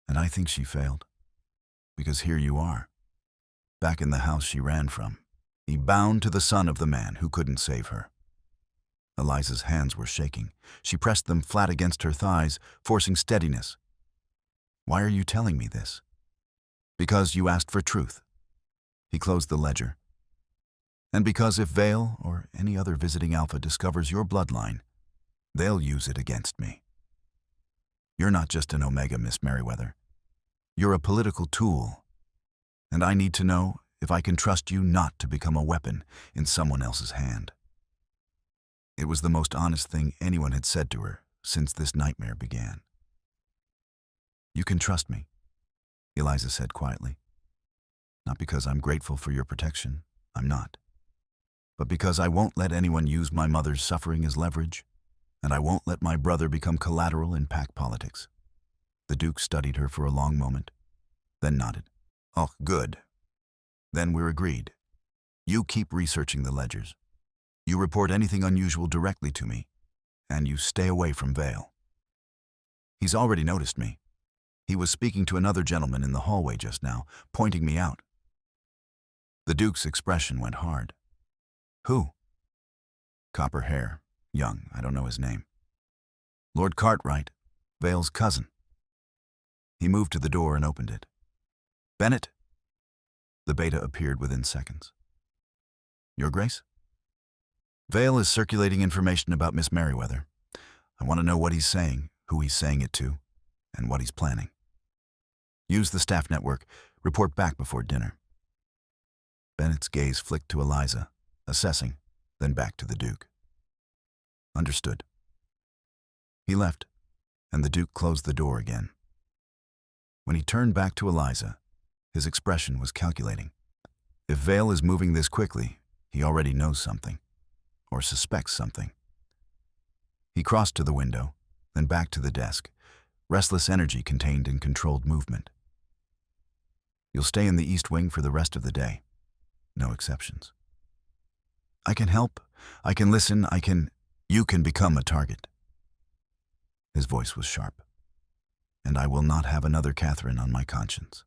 And I think she failed. Because here you are, back in the house she ran from, bound to the son of the man who couldn't save her. Eliza's hands were shaking. She pressed them flat against her thighs, forcing steadiness. Why are you telling me this? Because you asked for truth. He closed the ledger. And because if Vale or any other visiting Alpha discovers your bloodline, they'll use it against me. You're not just an Omega, Miss Merriweather. You're a political tool. And I need to know if I can trust you not to become a weapon in someone else's hand. It was the most honest thing anyone had said to her since this nightmare began. You can trust me, Eliza said quietly. Not because I'm grateful for your protection, I'm not. But because I won't let anyone use my mother's suffering as leverage, and I won't let my brother become collateral in pack politics. The Duke studied her for a long moment, then nodded. Oh, good. Then we're agreed. You keep researching the ledgers. You report anything unusual directly to me, and you stay away from Vale. He's already noticed me. He was speaking to another gentleman in the hallway just now, pointing me out. The Duke's expression went hard. Who? Copper hair, young, I don't know his name. Lord Cartwright, Vale's cousin. He moved to the door and opened it. Bennett? The beta appeared within seconds. Your Grace? Vale is circulating information about Miss Merriweather. I want to know what he's saying, who he's saying it to, and what he's planning. Use the staff network. Report back before dinner. Bennett's gaze flicked to Eliza, assessing, then back to the Duke. Understood. He left, and the Duke closed the door again. When he turned back to Eliza, his expression was calculating. If Vale is moving this quickly, he already knows something, or suspects something. He crossed to the window, then back to the desk, restless energy contained in controlled movement. You'll stay in the East Wing for the rest of the day. No exceptions. I can help, I can listen, you can become a target. His voice was sharp. And I will not have another Catherine on my conscience.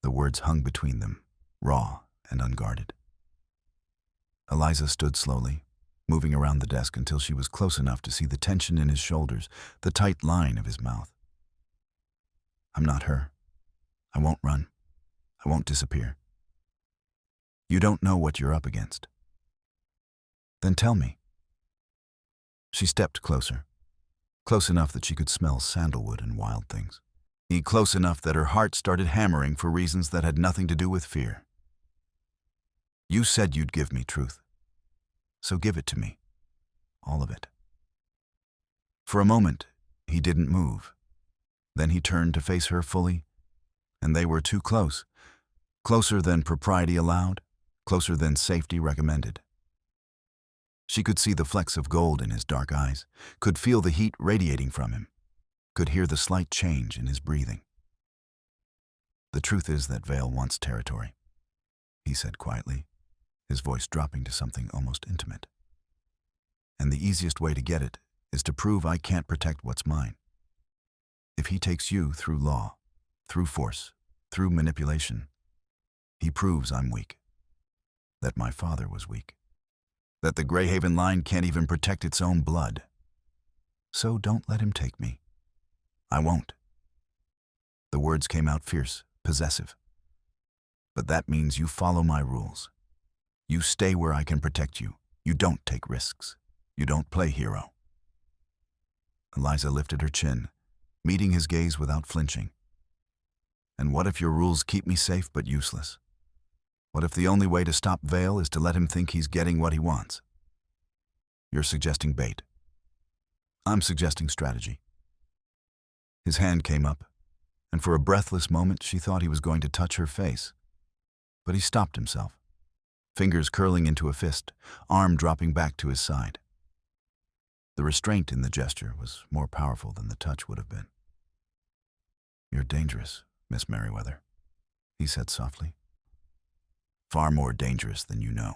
The words hung between them, raw and unguarded. Eliza stood slowly, moving around the desk until she was close enough to see the tension in his shoulders, the tight line of his mouth. I'm not her. I won't run. I won't disappear. You don't know what you're up against. Then tell me. She stepped closer, close enough that she could smell sandalwood and wild things. Close enough that her heart started hammering for reasons that had nothing to do with fear. You said you'd give me truth. So give it to me. All of it. For a moment, he didn't move. Then he turned to face her fully, and they were too close. Closer than propriety allowed, closer than safety recommended. She could see the flecks of gold in his dark eyes, could feel the heat radiating from him, could hear the slight change in his breathing. The truth is that Vale wants territory, he said quietly, his voice dropping to something almost intimate. And the easiest way to get it is to prove I can't protect what's mine. If he takes you through law, through force, through manipulation, he proves I'm weak, that my father was weak, that the Greyhaven line can't even protect its own blood. So don't let him take me. I won't. The words came out fierce, possessive. But that means you follow my rules. You stay where I can protect you. You don't take risks. You don't play hero. Eliza lifted her chin, meeting his gaze without flinching. And what if your rules keep me safe but useless? What if the only way to stop Vale is to let him think he's getting what he wants? You're suggesting bait. I'm suggesting strategy. His hand came up, and for a breathless moment she thought he was going to touch her face. But he stopped himself, fingers curling into a fist, arm dropping back to his side. The restraint in the gesture was more powerful than the touch would have been. You're dangerous, Miss Merriweather, he said softly. Far more dangerous than you know.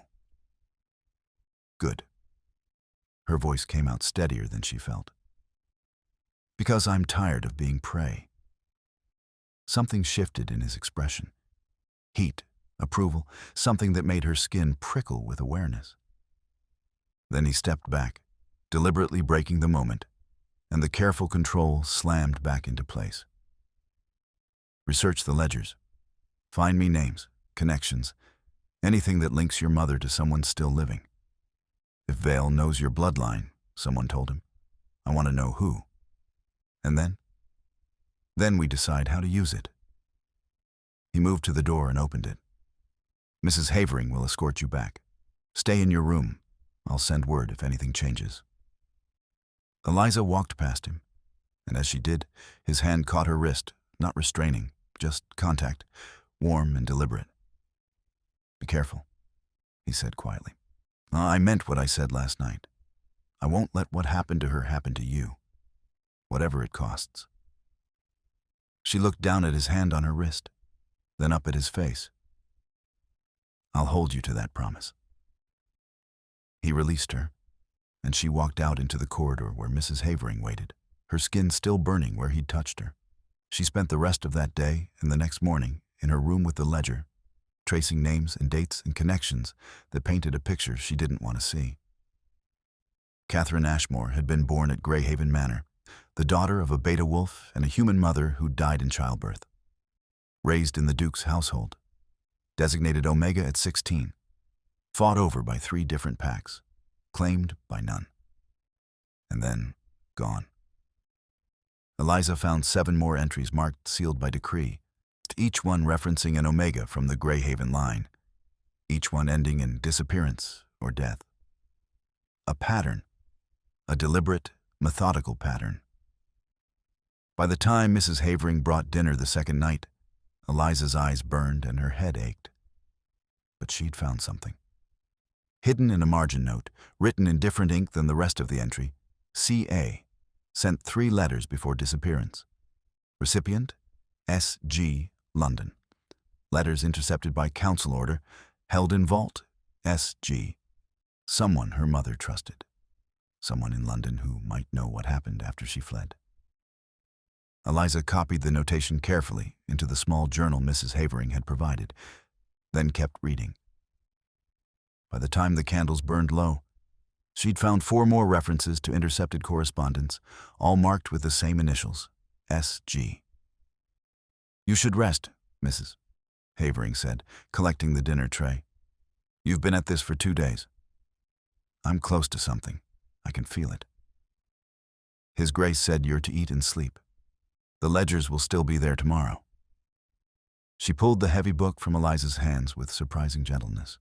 Good. Her voice came out steadier than she felt. Because I'm tired of being prey. Something shifted in his expression. Heat, approval, something that made her skin prickle with awareness. Then he stepped back, deliberately breaking the moment, and the careful control slammed back into place. Research the ledgers. Find me names, connections, anything that links your mother to someone still living. If Vale knows your bloodline, someone told him, I want to know who. And then? Then we decide how to use it. He moved to the door and opened it. Mrs. Havering will escort you back. Stay in your room. I'll send word if anything changes. Eliza walked past him, and as she did, his hand caught her wrist, not restraining, just contact, warm and deliberate. Be careful, he said quietly. I meant what I said last night. I won't let what happened to her happen to you, whatever it costs. She looked down at his hand on her wrist, then up at his face. I'll hold you to that promise. He released her, and she walked out into the corridor where Mrs. Havering waited, her skin still burning where he'd touched her. She spent the rest of that day and the next morning in her room with the ledger, tracing names and dates and connections that painted a picture she didn't want to see. Catherine Ashmore had been born at Greyhaven Manor, the daughter of a beta wolf and a human mother who died in childbirth. Raised in the Duke's household, designated Omega at 16, fought over by 3 different packs, claimed by none. And then, gone. Eliza found 7 more entries marked sealed by decree, each one referencing an Omega from the Greyhaven line, each one ending in disappearance or death. A pattern, a deliberate, methodical pattern. By the time Mrs. Havering brought dinner the second night, Eliza's eyes burned and her head ached. But she'd found something. Hidden in a margin note, written in different ink than the rest of the entry, C.A. sent 3 letters before disappearance. Recipient, S.G., London. Letters intercepted by council order, held in vault, S.G. Someone her mother trusted. Someone in London who might know what happened after she fled. Eliza copied the notation carefully into the small journal Mrs. Havering had provided, then kept reading. By the time the candles burned low, she'd found 4 more references to intercepted correspondence, all marked with the same initials, S.G. You should rest, Mrs. Havering said, collecting the dinner tray. You've been at this for 2 days. I'm close to something. I can feel it. His Grace said you're to eat and sleep. The ledgers will still be there tomorrow. She pulled the heavy book from Eliza's hands with surprising gentleness.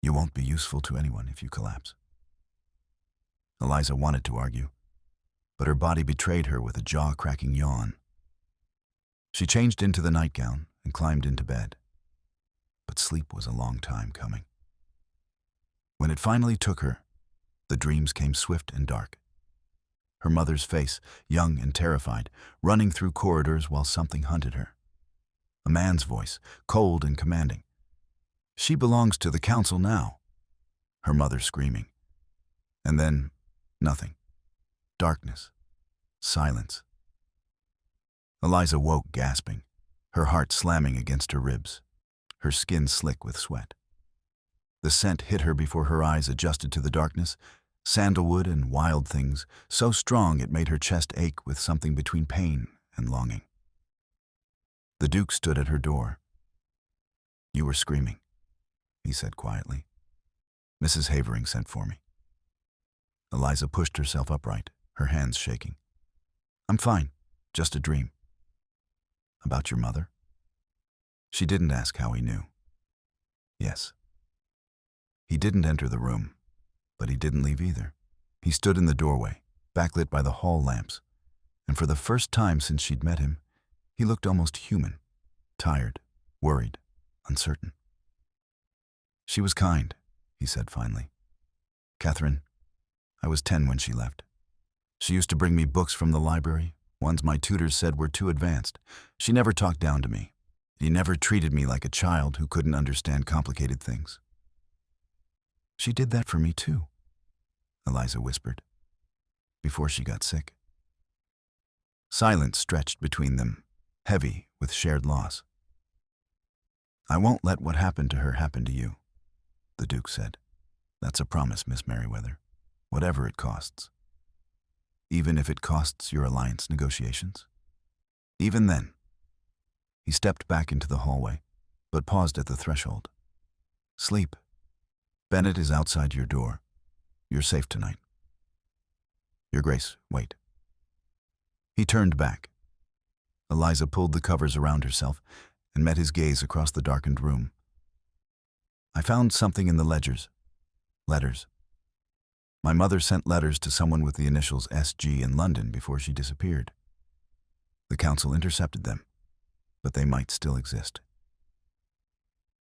You won't be useful to anyone if you collapse. Eliza wanted to argue, but her body betrayed her with a jaw-cracking yawn. She changed into the nightgown and climbed into bed. But sleep was a long time coming. When it finally took her, the dreams came swift and dark. Her mother's face, young and terrified, running through corridors while something hunted her. A man's voice, cold and commanding. She belongs to the council now. Her mother screaming. And then, nothing. Darkness. Silence. Eliza woke gasping, her heart slamming against her ribs, her skin slick with sweat. The scent hit her before her eyes adjusted to the darkness, sandalwood and wild things, so strong it made her chest ache with something between pain and longing. The Duke stood at her door. You were screaming, he said quietly. Mrs. Havering sent for me. Eliza pushed herself upright, her hands shaking. I'm fine, just a dream. About your mother? She didn't ask how he knew. Yes. He didn't enter the room, but he didn't leave either. He stood in the doorway, backlit by the hall lamps, and for the first time since she'd met him, he looked almost human, tired, worried, uncertain. She was kind, he said finally. Catherine, I was 10 when she left. She used to bring me books from the library, ones my tutors said were too advanced. She never talked down to me. She never treated me like a child who couldn't understand complicated things. She did that for me too, Eliza whispered, before she got sick. Silence stretched between them, heavy with shared loss. "I won't let what happened to her happen to you," the Duke said. "That's a promise, Miss Merriweather, whatever it costs. Even if it costs your alliance negotiations?" Even then, he stepped back into the hallway, but paused at the threshold. "Sleep. Bennett is outside your door. You're safe tonight. Your Grace, wait." He turned back. Eliza pulled the covers around herself and met his gaze across the darkened room. "I found something in the ledgers. Letters. My mother sent letters to someone with the initials SG in London before she disappeared. The council intercepted them, but they might still exist."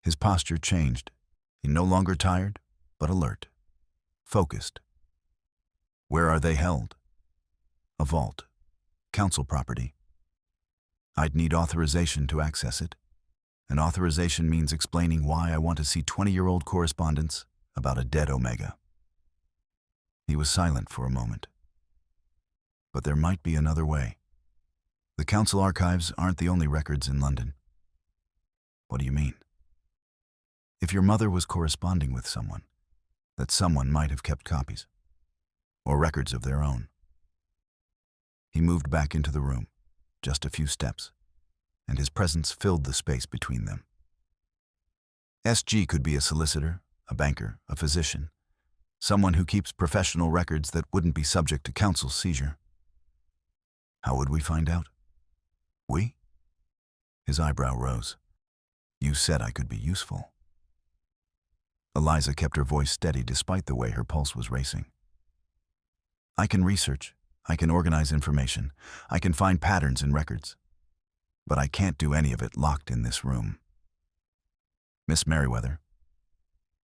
His posture changed. He no longer tired, but alert, focused. "Where are they held?" "A vault. Council property. I'd need authorization to access it. And authorization means explaining why I want to see 20-year-old correspondence about a dead Omega." He was silent for a moment. "But there might be another way. The council archives aren't the only records in London." "What do you mean?" "If your mother was corresponding with someone, that someone might have kept copies, or records of their own." He moved back into the room, just a few steps, and his presence filled the space between them. SG could be a solicitor, a banker, a physician, someone who keeps professional records that wouldn't be subject to council seizure. How would we find out? We? His eyebrow rose. "You said I could be useful." Eliza kept her voice steady despite the way her pulse was racing. "I can research, I can organize information, I can find patterns in records. But I can't do any of it locked in this room. Miss Merriweather,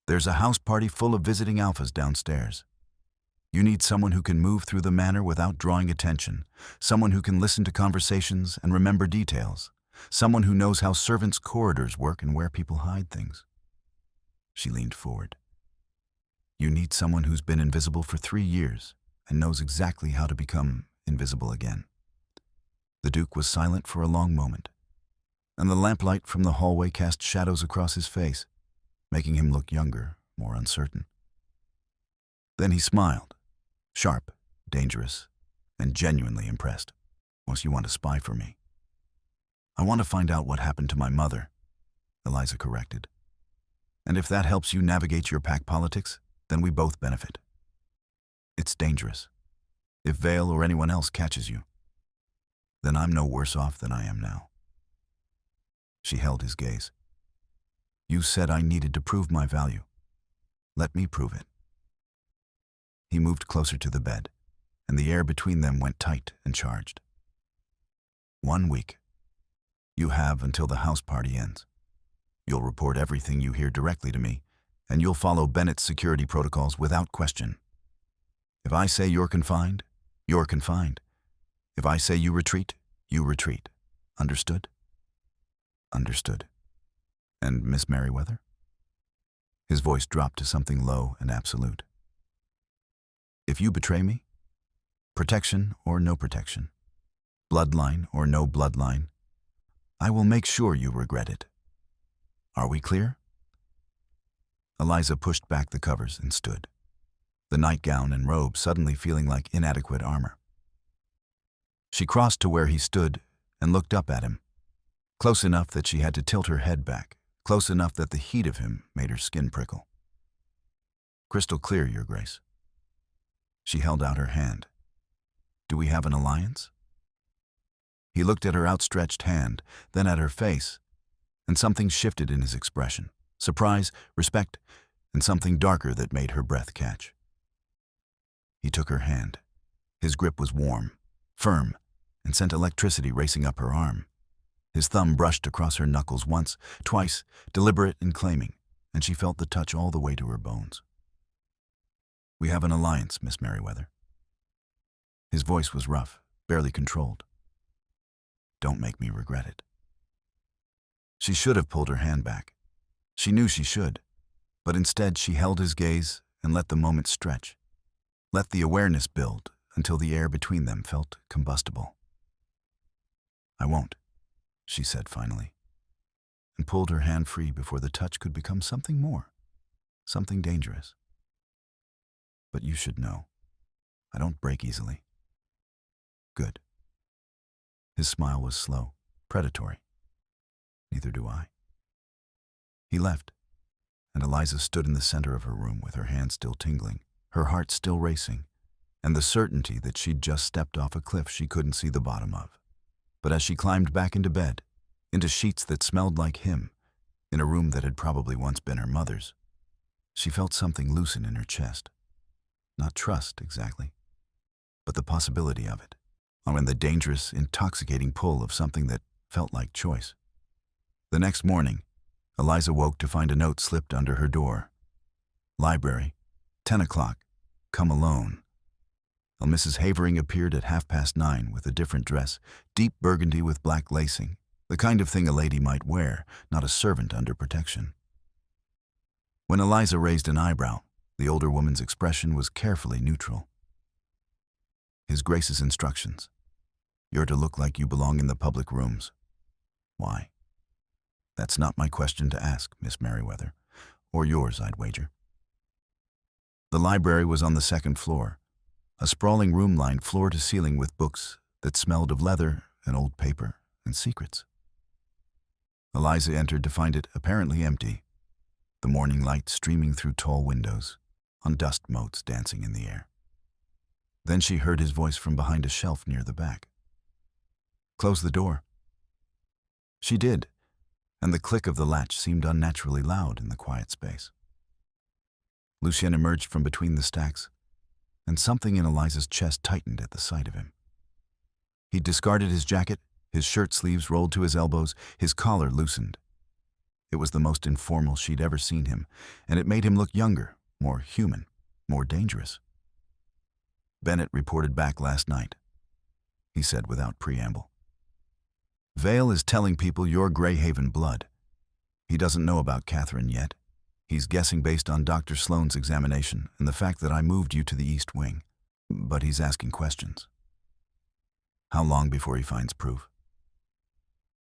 there's a house party full of visiting alphas downstairs. You need someone who can move through the manor without drawing attention, someone who can listen to conversations and remember details, someone who knows how servants' corridors work and where people hide things." She leaned forward. "You need someone who's been invisible for 3 years and knows exactly how to become invisible again." The Duke was silent for a long moment, and the lamplight from the hallway cast shadows across his face, making him look younger, more uncertain. Then he smiled, sharp, dangerous, and genuinely impressed. "Unless you want to spy for me." "I want to find out what happened to my mother," Eliza corrected. "And if that helps you navigate your pack politics, then we both benefit. It's dangerous. If Vale or anyone else catches you, then I'm no worse off than I am now." She held his gaze. "You said I needed to prove my value. Let me prove it." He moved closer to the bed, and the air between them went tight and charged. 1 week. You have until the house party ends. You'll report everything you hear directly to me, and you'll follow Bennett's security protocols without question. If I say you're confined, you're confined. If I say you retreat, you retreat. Understood?" "Understood. And Miss Merriweather?" His voice dropped to something low and absolute. "If you betray me, protection or no protection, bloodline or no bloodline, I will make sure you regret it. Are we clear?" Eliza pushed back the covers and stood, the nightgown and robe suddenly feeling like inadequate armor. She crossed to where he stood and looked up at him, close enough that she had to tilt her head back, close enough that the heat of him made her skin prickle. "Crystal clear, Your Grace." She held out her hand. "Do we have an alliance?" He looked at her outstretched hand, then at her face, and something shifted in his expression. Surprise, respect, and something darker that made her breath catch. He took her hand. His grip was warm, firm, and sent electricity racing up her arm. His thumb brushed across her knuckles once, twice, deliberate and claiming, and she felt the touch all the way to her bones. "We have an alliance, Miss Merriweather." His voice was rough, barely controlled. "Don't make me regret it." She should have pulled her hand back. She knew she should, but instead she held his gaze and let the moment stretch. Let the awareness build until the air between them felt combustible. "I won't. she said finally, and pulled her hand free before the touch could become something more, something dangerous. But you should know, I don't break easily. Good. His smile was slow, predatory. Neither do I. He left, and Eliza stood in the center of her room with her hand still tingling, her heart still racing, and the certainty that she'd just stepped off a cliff she couldn't see the bottom of. But as she climbed back into bed, into sheets that smelled like him, in a room that had probably once been her mother's, she felt something loosen in her chest. Not trust, exactly, but the possibility of it, and the dangerous, intoxicating pull of something that felt like choice. The next morning, Eliza woke to find a note slipped under her door. Library, 10 o'clock, come alone. Mrs. Havering appeared at 9:30 with a different dress, deep burgundy with black lacing, the kind of thing a lady might wear, not a servant under protection. When Eliza raised an eyebrow, the older woman's expression was carefully neutral. His Grace's instructions. You're to look like you belong in the public rooms. Why? That's not my question to ask, Miss Merriweather. Or yours, I'd wager. The library was on the second floor, a sprawling room lined floor to ceiling with books that smelled of leather and old paper and secrets. Eliza entered to find it apparently empty, the morning light streaming through tall windows, on dust motes dancing in the air. Then she heard his voice from behind a shelf near the back. Close the door. She did, and the click of the latch seemed unnaturally loud in the quiet space. Lucien emerged from between the stacks, and something in Eliza's chest tightened at the sight of him. He discarded his jacket, his shirt sleeves rolled to his elbows, his collar loosened. It was the most informal she'd ever seen him, and it made him look younger, more human, more dangerous. Bennett reported back last night, he said without preamble. Vale is telling people you're Greyhaven blood. He doesn't know about Catherine yet. He's guessing based on Dr. Sloane's examination and the fact that I moved you to the East Wing. But he's asking questions. How long before he finds proof?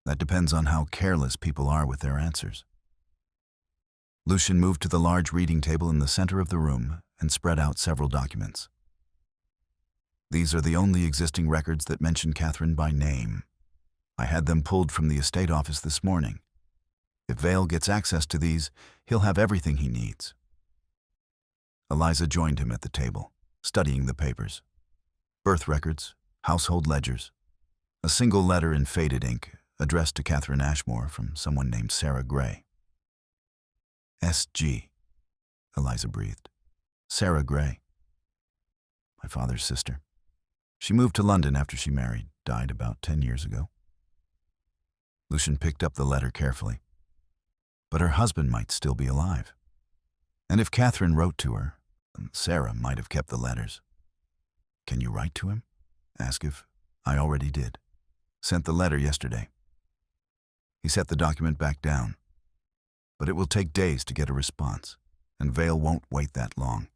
That depends on how careless people are with their answers. Lucien moved to the large reading table in the center of the room and spread out several documents. These are the only existing records that mention Catherine by name. I had them pulled from the estate office this morning. If Vale gets access to these, he'll have everything he needs. Eliza joined him at the table, studying the papers. Birth records, household ledgers, a single letter in faded ink addressed to Catherine Ashmore from someone named Sarah Gray. S.G., Eliza breathed. Sarah Gray. My father's sister. She moved to London after she married, died about 10 years ago. Lucien picked up the letter carefully. But her husband might still be alive. And if Catherine wrote to her, Sarah might have kept the letters. Can you write to him? Ask if I already did. Sent the letter yesterday. He set the document back down. But it will take days to get a response, and Vale won't wait that long.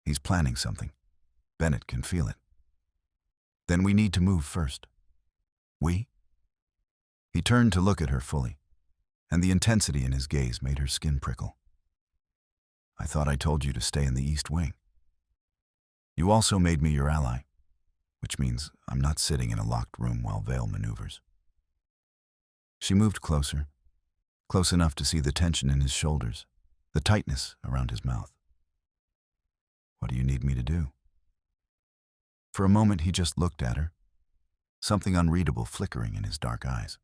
He's planning something. Bennett can feel it. Then we need to move first. We? He turned to look at her fully, and the intensity in his gaze made her skin prickle. I thought I told you to stay in the East Wing. You also made me your ally, which means I'm not sitting in a locked room while Vale maneuvers. She moved closer, close enough to see the tension in his shoulders, the tightness around his mouth. What do you need me to do? For a moment he just looked at her, something unreadable flickering in his dark eyes.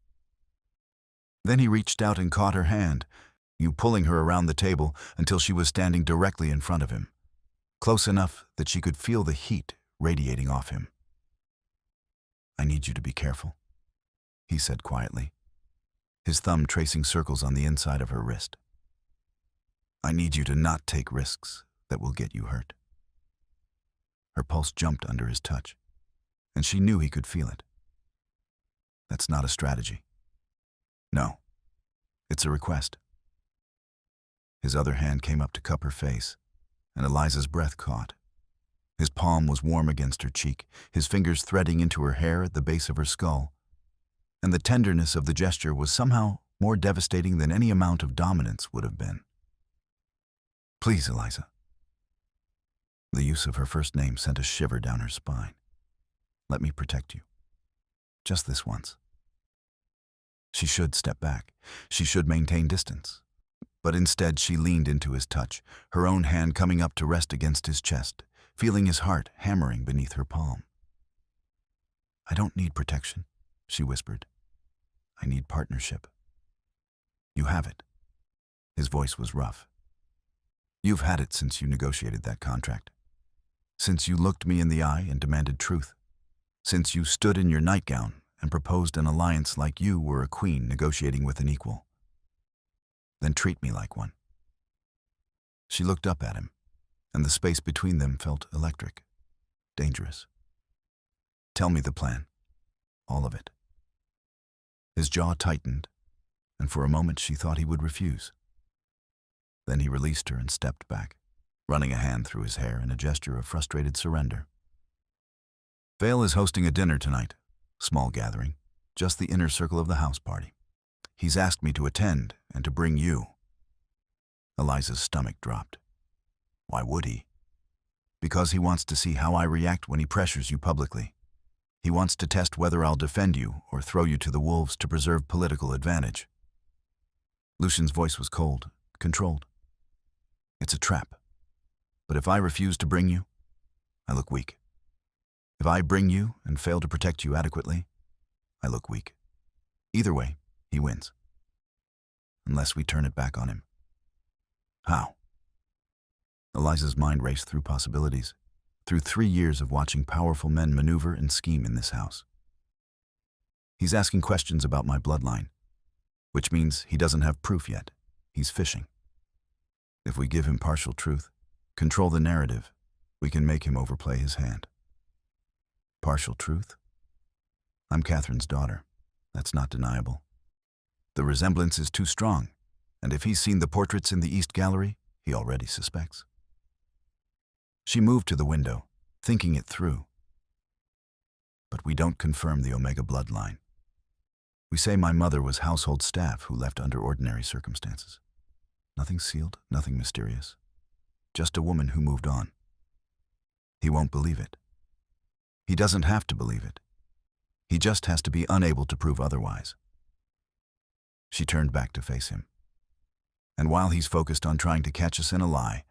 Then he reached out and caught her hand, you pulling her around the table until she was standing directly in front of him, close enough that she could feel the heat radiating off him. I need you to be careful, he said quietly, his thumb tracing circles on the inside of her wrist. I need you to not take risks that will get you hurt. Her pulse jumped under his touch, and she knew he could feel it. That's not a strategy. No, it's a request. His other hand came up to cup her face, and Eliza's breath caught. His palm was warm against her cheek, his fingers threading into her hair at the base of her skull. and the tenderness of the gesture was somehow more devastating than any amount of dominance would have been. "Please, Eliza." The use of her first name sent a shiver down her spine. "Let me protect you. Just this once." She should step back. She should maintain distance. But instead she leaned into his touch, her own hand coming up to rest against his chest, feeling his heart hammering beneath her palm. "I don't need protection," she whispered. "I need partnership." "You have it." His voice was rough. "You've had it since you negotiated that contract. Since you looked me in the eye and demanded truth. Since you stood in your nightgown and proposed an alliance like you were a queen negotiating with an equal. Then treat me like one." She looked up at him, and the space between them felt electric, dangerous. "Tell me the plan. All of it." His jaw tightened, and for a moment she thought he would refuse. Then he released her and stepped back, running a hand through his hair in a gesture of frustrated surrender. "Vale is hosting a dinner tonight. Small gathering, just the inner circle of the house party. He's asked me to attend and to bring you." Eliza's stomach dropped. "Why would he?" "Because he wants to see how I react when he pressures you publicly. He wants to test whether I'll defend you or throw you to the wolves to preserve political advantage." Lucian's voice was cold, controlled. "It's a trap. But if I refuse to bring you, I look weak. If I bring you and fail to protect you adequately, I look weak. Either way, he wins. Unless we turn it back on him." "How?" Eliza's mind raced through possibilities, through 3 years of watching powerful men maneuver and scheme in this house. "He's asking questions about my bloodline, which means he doesn't have proof yet. He's fishing. If we give him partial truth, control the narrative, we can make him overplay his hand." "Partial truth? I'm Catherine's daughter. That's not deniable. The resemblance is too strong, and if he's seen the portraits in the East Gallery, he already suspects." She moved to the window, thinking it through. "But we don't confirm the Omega bloodline. We say my mother was household staff who left under ordinary circumstances. Nothing sealed, nothing mysterious. Just a woman who moved on." He won't believe it. He doesn't have to believe it. He just has to be unable to prove otherwise. She turned back to face him. "And while he's focused on trying to catch us in a lie,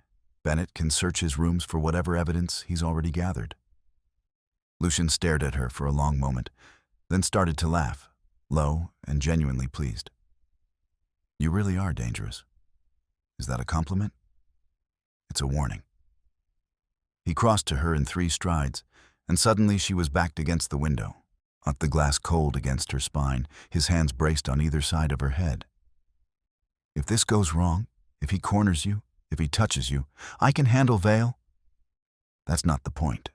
Bennett can search his rooms for whatever evidence he's already gathered." Lucian stared at her for a long moment, then started to laugh, low and genuinely pleased. "You really are dangerous. Is that a compliment?" "It's a warning." He crossed to her in 3 strides, and suddenly she was backed against the window, the glass cold against her spine, his hands braced on either side of her head. "If this goes wrong, if he corners you, if he touches you, I can handle Vale." "That's not the point."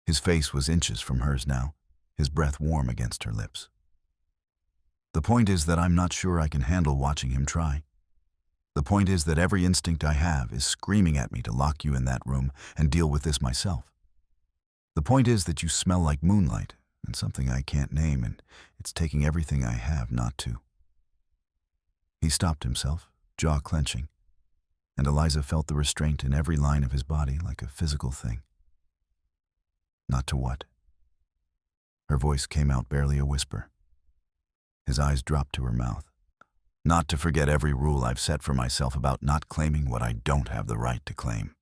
His face was inches from hers now, his breath warm against her lips. "The point is that I'm not sure I can handle watching him try. The point is that every instinct I have is screaming at me to lock you in that room and deal with this myself. The point is that you smell like moonlight and something I can't name, and it's taking everything I have not to." He stopped himself, jaw clenching, and Eliza felt the restraint in every line of his body like a physical thing. "Not to what?" Her voice came out barely a whisper. His eyes dropped to her mouth. "Not to forget every rule I've set for myself about not claiming what I don't have the right to claim."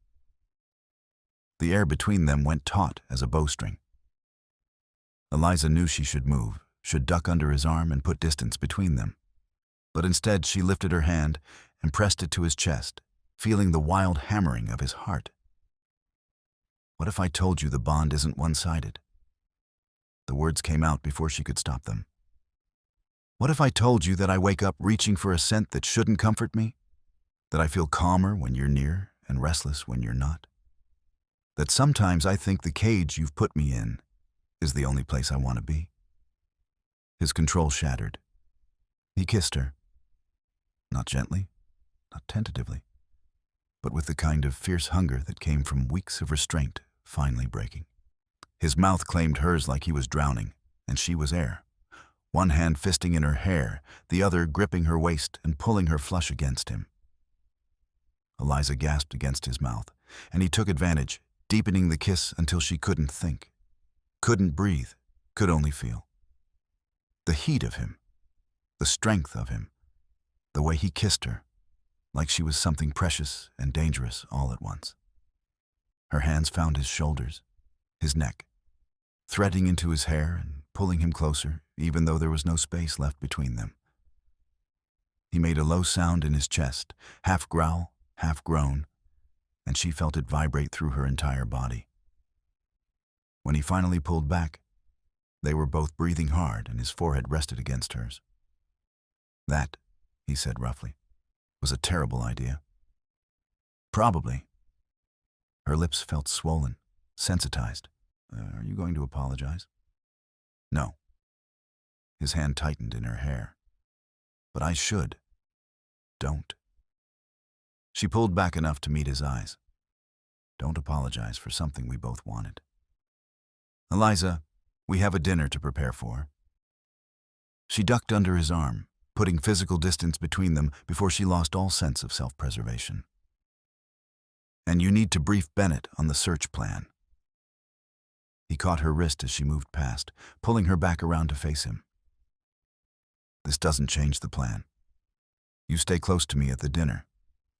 The air between them went taut as a bowstring. Eliza knew she should move, should duck under his arm and put distance between them. But instead she lifted her hand and pressed it to his chest, feeling the wild hammering of his heart. "What if I told you the bond isn't one-sided?" The words came out before she could stop them. "What if I told you that I wake up reaching for a scent that shouldn't comfort me? That I feel calmer when you're near and restless when you're not? That sometimes I think the cage you've put me in is the only place I want to be?" His control shattered. He kissed her. Not gently, not tentatively, but with the kind of fierce hunger that came from weeks of restraint finally breaking. His mouth claimed hers like he was drowning, and she was air, one hand fisting in her hair, the other gripping her waist and pulling her flush against him. Eliza gasped against his mouth, and he took advantage, deepening the kiss until she couldn't think, couldn't breathe, could only feel. The heat of him, the strength of him, the way he kissed her, like she was something precious and dangerous all at once. Her hands found his shoulders, his neck, threading into his hair and pulling him closer, even though there was no space left between them. He made a low sound in his chest, half growl, half groan, and she felt it vibrate through her entire body. When he finally pulled back, they were both breathing hard and his forehead rested against hers. "That," he said roughly, "was a terrible idea." "Probably." Her lips felt swollen, sensitized. Are you going to apologize?" "No." His hand tightened in her hair. "But I should." "Don't." She pulled back enough to meet his eyes. "Don't apologize for something we both wanted. Eliza, we have a dinner to prepare for." She ducked under his arm, putting physical distance between them before she lost all sense of self-preservation. "And you need to brief Bennett on the search plan." He caught her wrist as she moved past, pulling her back around to face him. "This doesn't change the plan. You stay close to me at the dinner.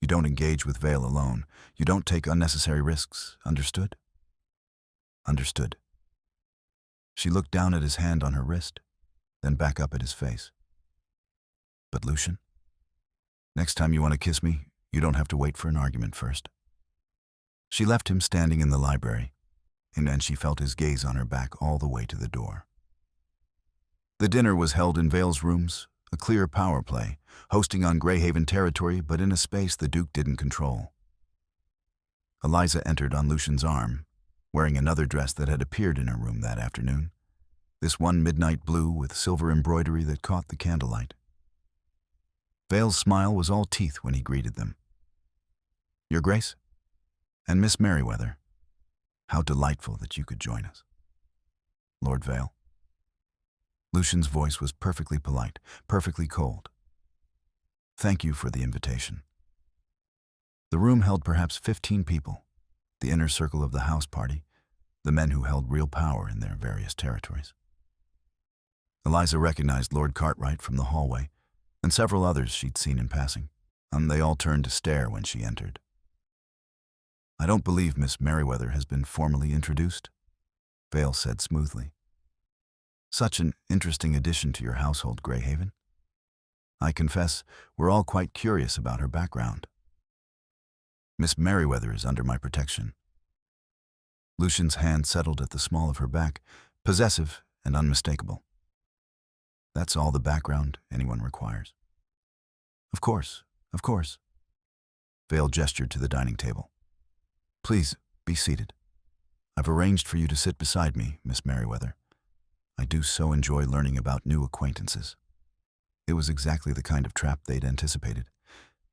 You don't engage with Vale alone. You don't take unnecessary risks. Understood?" "Understood." She looked down at his hand on her wrist, then back up at his face. "But Lucian, next time you want to kiss me, you don't have to wait for an argument first." She left him standing in the library, and then she felt his gaze on her back all the way to the door. The dinner was held in Vale's rooms, a clear power play, hosting on Greyhaven territory but in a space the Duke didn't control. Eliza entered on Lucian's arm, wearing another dress that had appeared in her room that afternoon, this one midnight blue with silver embroidery that caught the candlelight. Vale's smile was all teeth when he greeted them. "Your Grace? And Miss Merryweather, how delightful that you could join us." "Lord Vale." Lucian's voice was perfectly polite, perfectly cold. "Thank you for the invitation." The room held perhaps 15 people, the inner circle of the house party, the men who held real power in their various territories. Eliza recognized Lord Cartwright from the hallway, and several others she'd seen in passing, and they all turned to stare when she entered. "I don't believe Miss Merryweather has been formally introduced," Vale said smoothly. "Such an interesting addition to your household, Greyhaven. I confess, we're all quite curious about her background." "Miss Merryweather is under my protection." Lucian's hand settled at the small of her back, possessive and unmistakable. "That's all the background anyone requires." Of course. Vale gestured to the dining table. "Please, be seated. I've arranged for you to sit beside me, Miss Merryweather. I do so enjoy learning about new acquaintances." It was exactly the kind of trap they'd anticipated,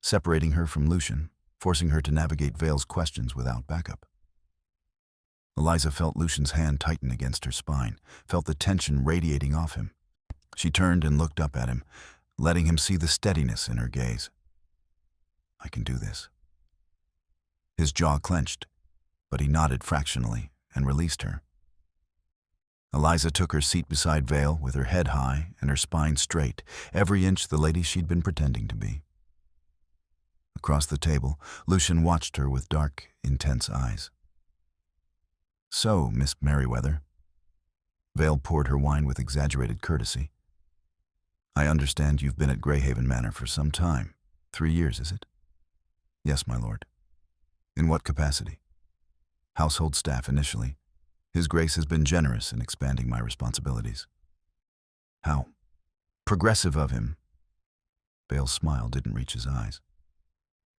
separating her from Lucian, forcing her to navigate Vale's questions without backup. Eliza felt Lucian's hand tighten against her spine, felt the tension radiating off him. She turned and looked up at him, letting him see the steadiness in her gaze. "I can do this." His jaw clenched, but he nodded fractionally and released her. Eliza took her seat beside Vale with her head high and her spine straight, every inch the lady she'd been pretending to be. Across the table, Lucian watched her with dark, intense eyes. "So, Miss Merryweather," Vale poured her wine with exaggerated courtesy, "I understand you've been at Greyhaven Manor for some time. 3 years, is it?" "Yes, my lord." "In what capacity?" "Household staff initially. His Grace has been generous in expanding my responsibilities." "How progressive of him." Vale's smile didn't reach his eyes.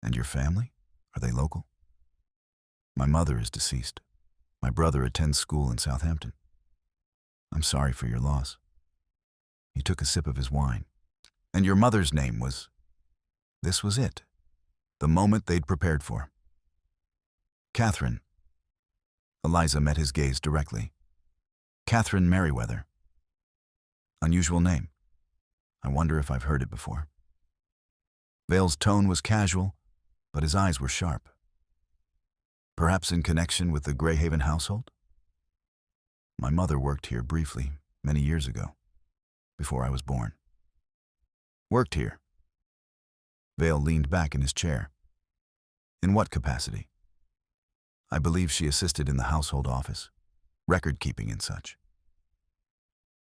"And your family? Are they local?" "My mother is deceased. My brother attends school in Southampton." "I'm sorry for your loss." He took a sip of his wine. "And your mother's name was—" This was it, the moment they'd prepared for. "Catherine." Eliza met his gaze directly. "Catherine Merryweather." "Unusual name." I wonder if I've heard it before. Vale's tone was casual, but his eyes were sharp. Perhaps in connection with the Greyhaven household? My mother worked here briefly, many years ago, before I was born. Worked here? Vale leaned back in his chair. In what capacity? I believe she assisted in the household office, record-keeping and such.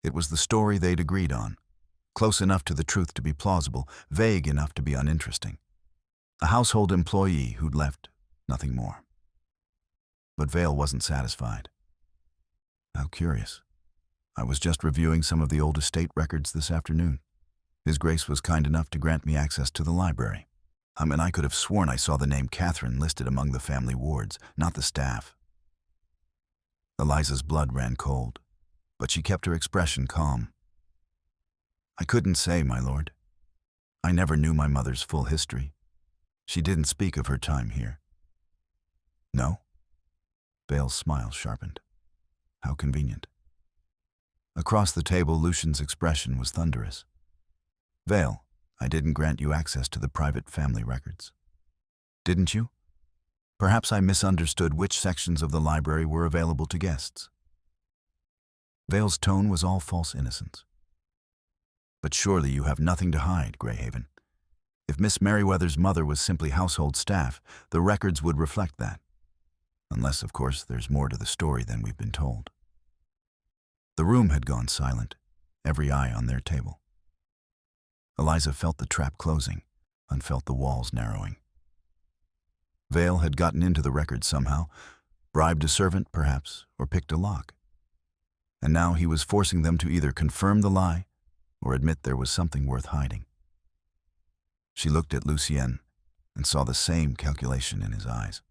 It was the story they'd agreed on, close enough to the truth to be plausible, vague enough to be uninteresting. A household employee who'd left, nothing more. But Vale wasn't satisfied. How curious. I was just reviewing some of the old estate records this afternoon. His Grace was kind enough to grant me access to the library. I could have sworn I saw the name Catherine listed among the family wards, not the staff. Eliza's blood ran cold, but she kept her expression calm. I couldn't say, my lord. I never knew my mother's full history. She didn't speak of her time here. No? Vale's smile sharpened. How convenient. Across the table, Lucian's expression was thunderous. Vale, I didn't grant you access to the private family records. Didn't you? Perhaps I misunderstood which sections of the library were available to guests. Vale's tone was all false innocence. But surely you have nothing to hide, Greyhaven. If Miss Merryweather's mother was simply household staff, the records would reflect that. Unless, of course, there's more to the story than we've been told. The room had gone silent, every eye on their table. Eliza felt the trap closing, and felt the walls narrowing. Vale had gotten into the records somehow, bribed a servant, perhaps, or picked a lock. And now he was forcing them to either confirm the lie or admit there was something worth hiding. She looked at Lucien and saw the same calculation in his eyes.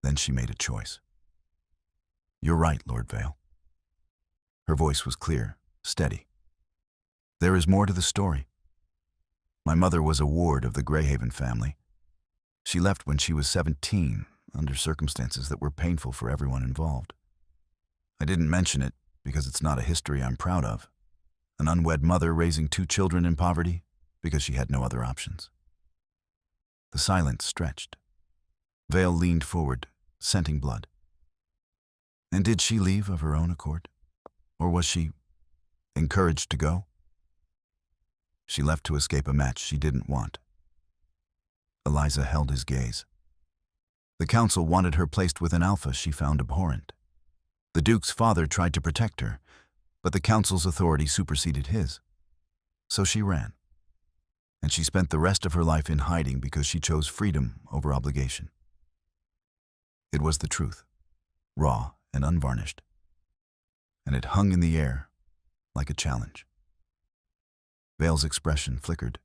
Then she made a choice. You're right, Lord Vale. Her voice was clear, steady. There is more to the story. My mother was a ward of the Greyhaven family. She left when she was 17, under circumstances that were painful for everyone involved. I didn't mention it because it's not a history I'm proud of. An unwed mother raising 2 children in poverty because she had no other options. The silence stretched. Vale leaned forward, scenting blood. And did she leave of her own accord? Or was she encouraged to go? She left to escape a match she didn't want. Eliza held his gaze. The council wanted her placed with an alpha she found abhorrent. The Duke's father tried to protect her, but the council's authority superseded his. So she ran. And she spent the rest of her life in hiding because she chose freedom over obligation. It was the truth, raw and unvarnished. And it hung in the air like a challenge. Vale's expression flickered.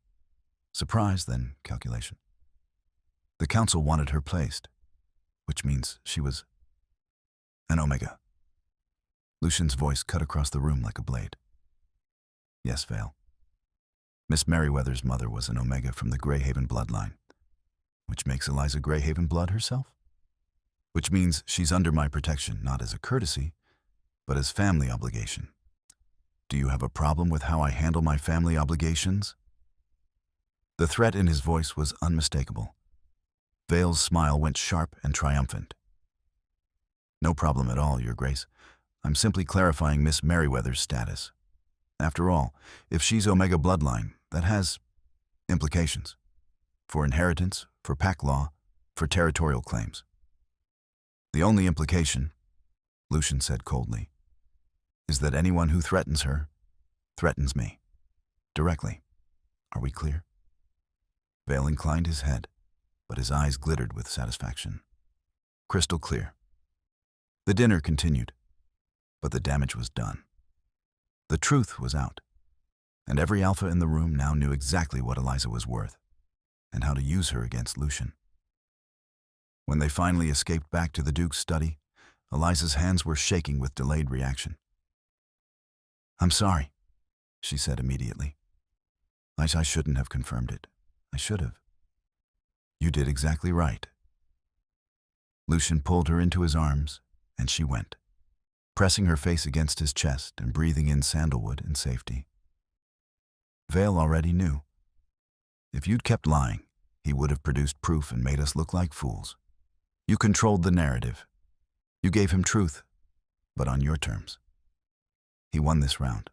Surprise, then calculation. The council wanted her placed, which means she was an Omega. Lucian's voice cut across the room like a blade. Yes, Vale. Miss Merryweather's mother was an Omega from the Greyhaven bloodline, which makes Eliza Greyhaven blood herself. Which means she's under my protection, not as a courtesy, but as family obligation. Do you have a problem with how I handle my family obligations? The threat in his voice was unmistakable. Vale's smile went sharp and triumphant. No problem at all, Your Grace. I'm simply clarifying Miss Merryweather's status. After all, if she's Omega bloodline, that has implications. For inheritance, for pack law, for territorial claims. The only implication, Lucian said coldly, is that anyone who threatens her, threatens me. Directly. Are we clear? Vale inclined his head, but his eyes glittered with satisfaction. Crystal clear. The dinner continued, but the damage was done. The truth was out, and every alpha in the room now knew exactly what Eliza was worth, and how to use her against Lucian. When they finally escaped back to the Duke's study, Eliza's hands were shaking with delayed reaction. I'm sorry, she said immediately. I shouldn't have confirmed it. I should have. You did exactly right. Lucian pulled her into his arms, and she went, pressing her face against his chest and breathing in sandalwood and safety. Vale already knew. If you'd kept lying, he would have produced proof and made us look like fools. You controlled the narrative. You gave him truth, but on your terms. He won this round.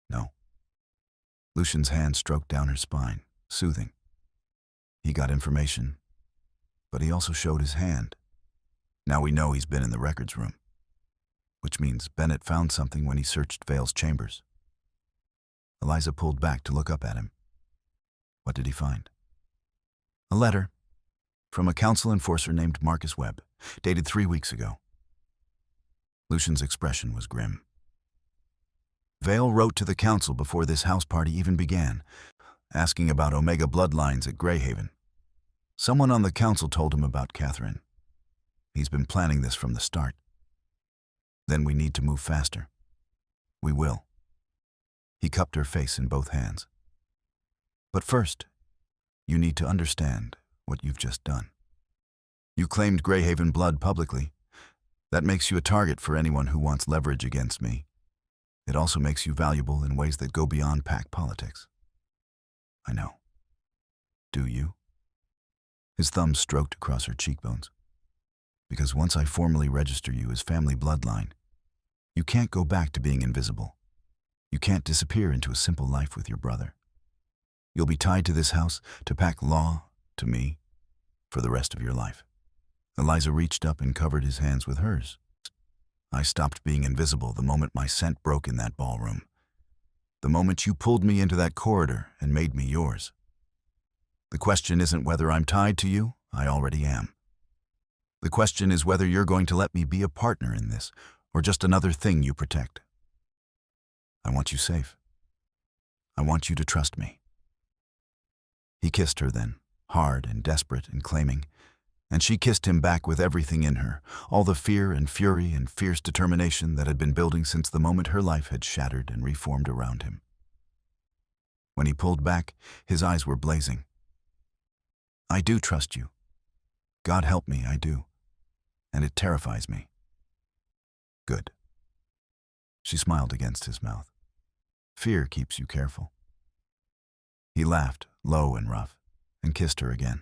No. Lucian's hand stroked down her spine, soothing. He got information, but he also showed his hand. Now we know he's been in the records room, which means Bennett found something when he searched Vale's chambers. Eliza pulled back to look up at him. What did he find? A letter from a council enforcer named Marcus Webb, dated 3 weeks ago. Lucian's expression was grim. Vale wrote to the council before this house party even began, asking about Omega bloodlines at Greyhaven. Someone on the council told him about Catherine. He's been planning this from the start. Then we need to move faster. We will. He cupped her face in both hands. But first, you need to understand what you've just done. You claimed Greyhaven blood publicly. That makes you a target for anyone who wants leverage against me. It also makes you valuable in ways that go beyond pack politics. I know. Do you? His thumb stroked across her cheekbones. Because once I formally register you as family bloodline, you can't go back to being invisible. You can't disappear into a simple life with your brother. You'll be tied to this house, to pack law, to me, for the rest of your life. Eliza reached up and covered his hands with hers. I stopped being invisible the moment my scent broke in that ballroom. The moment you pulled me into that corridor and made me yours. The question isn't whether I'm tied to you, I already am. The question is whether you're going to let me be a partner in this, or just another thing you protect. I want you safe. I want you to trust me. He kissed her then, hard and desperate and claiming, and she kissed him back with everything in her, all the fear and fury and fierce determination that had been building since the moment her life had shattered and reformed around him. When he pulled back, his eyes were blazing. I do trust you. God help me, I do. And it terrifies me. Good. She smiled against his mouth. Fear keeps you careful. He laughed, low and rough, and kissed her again.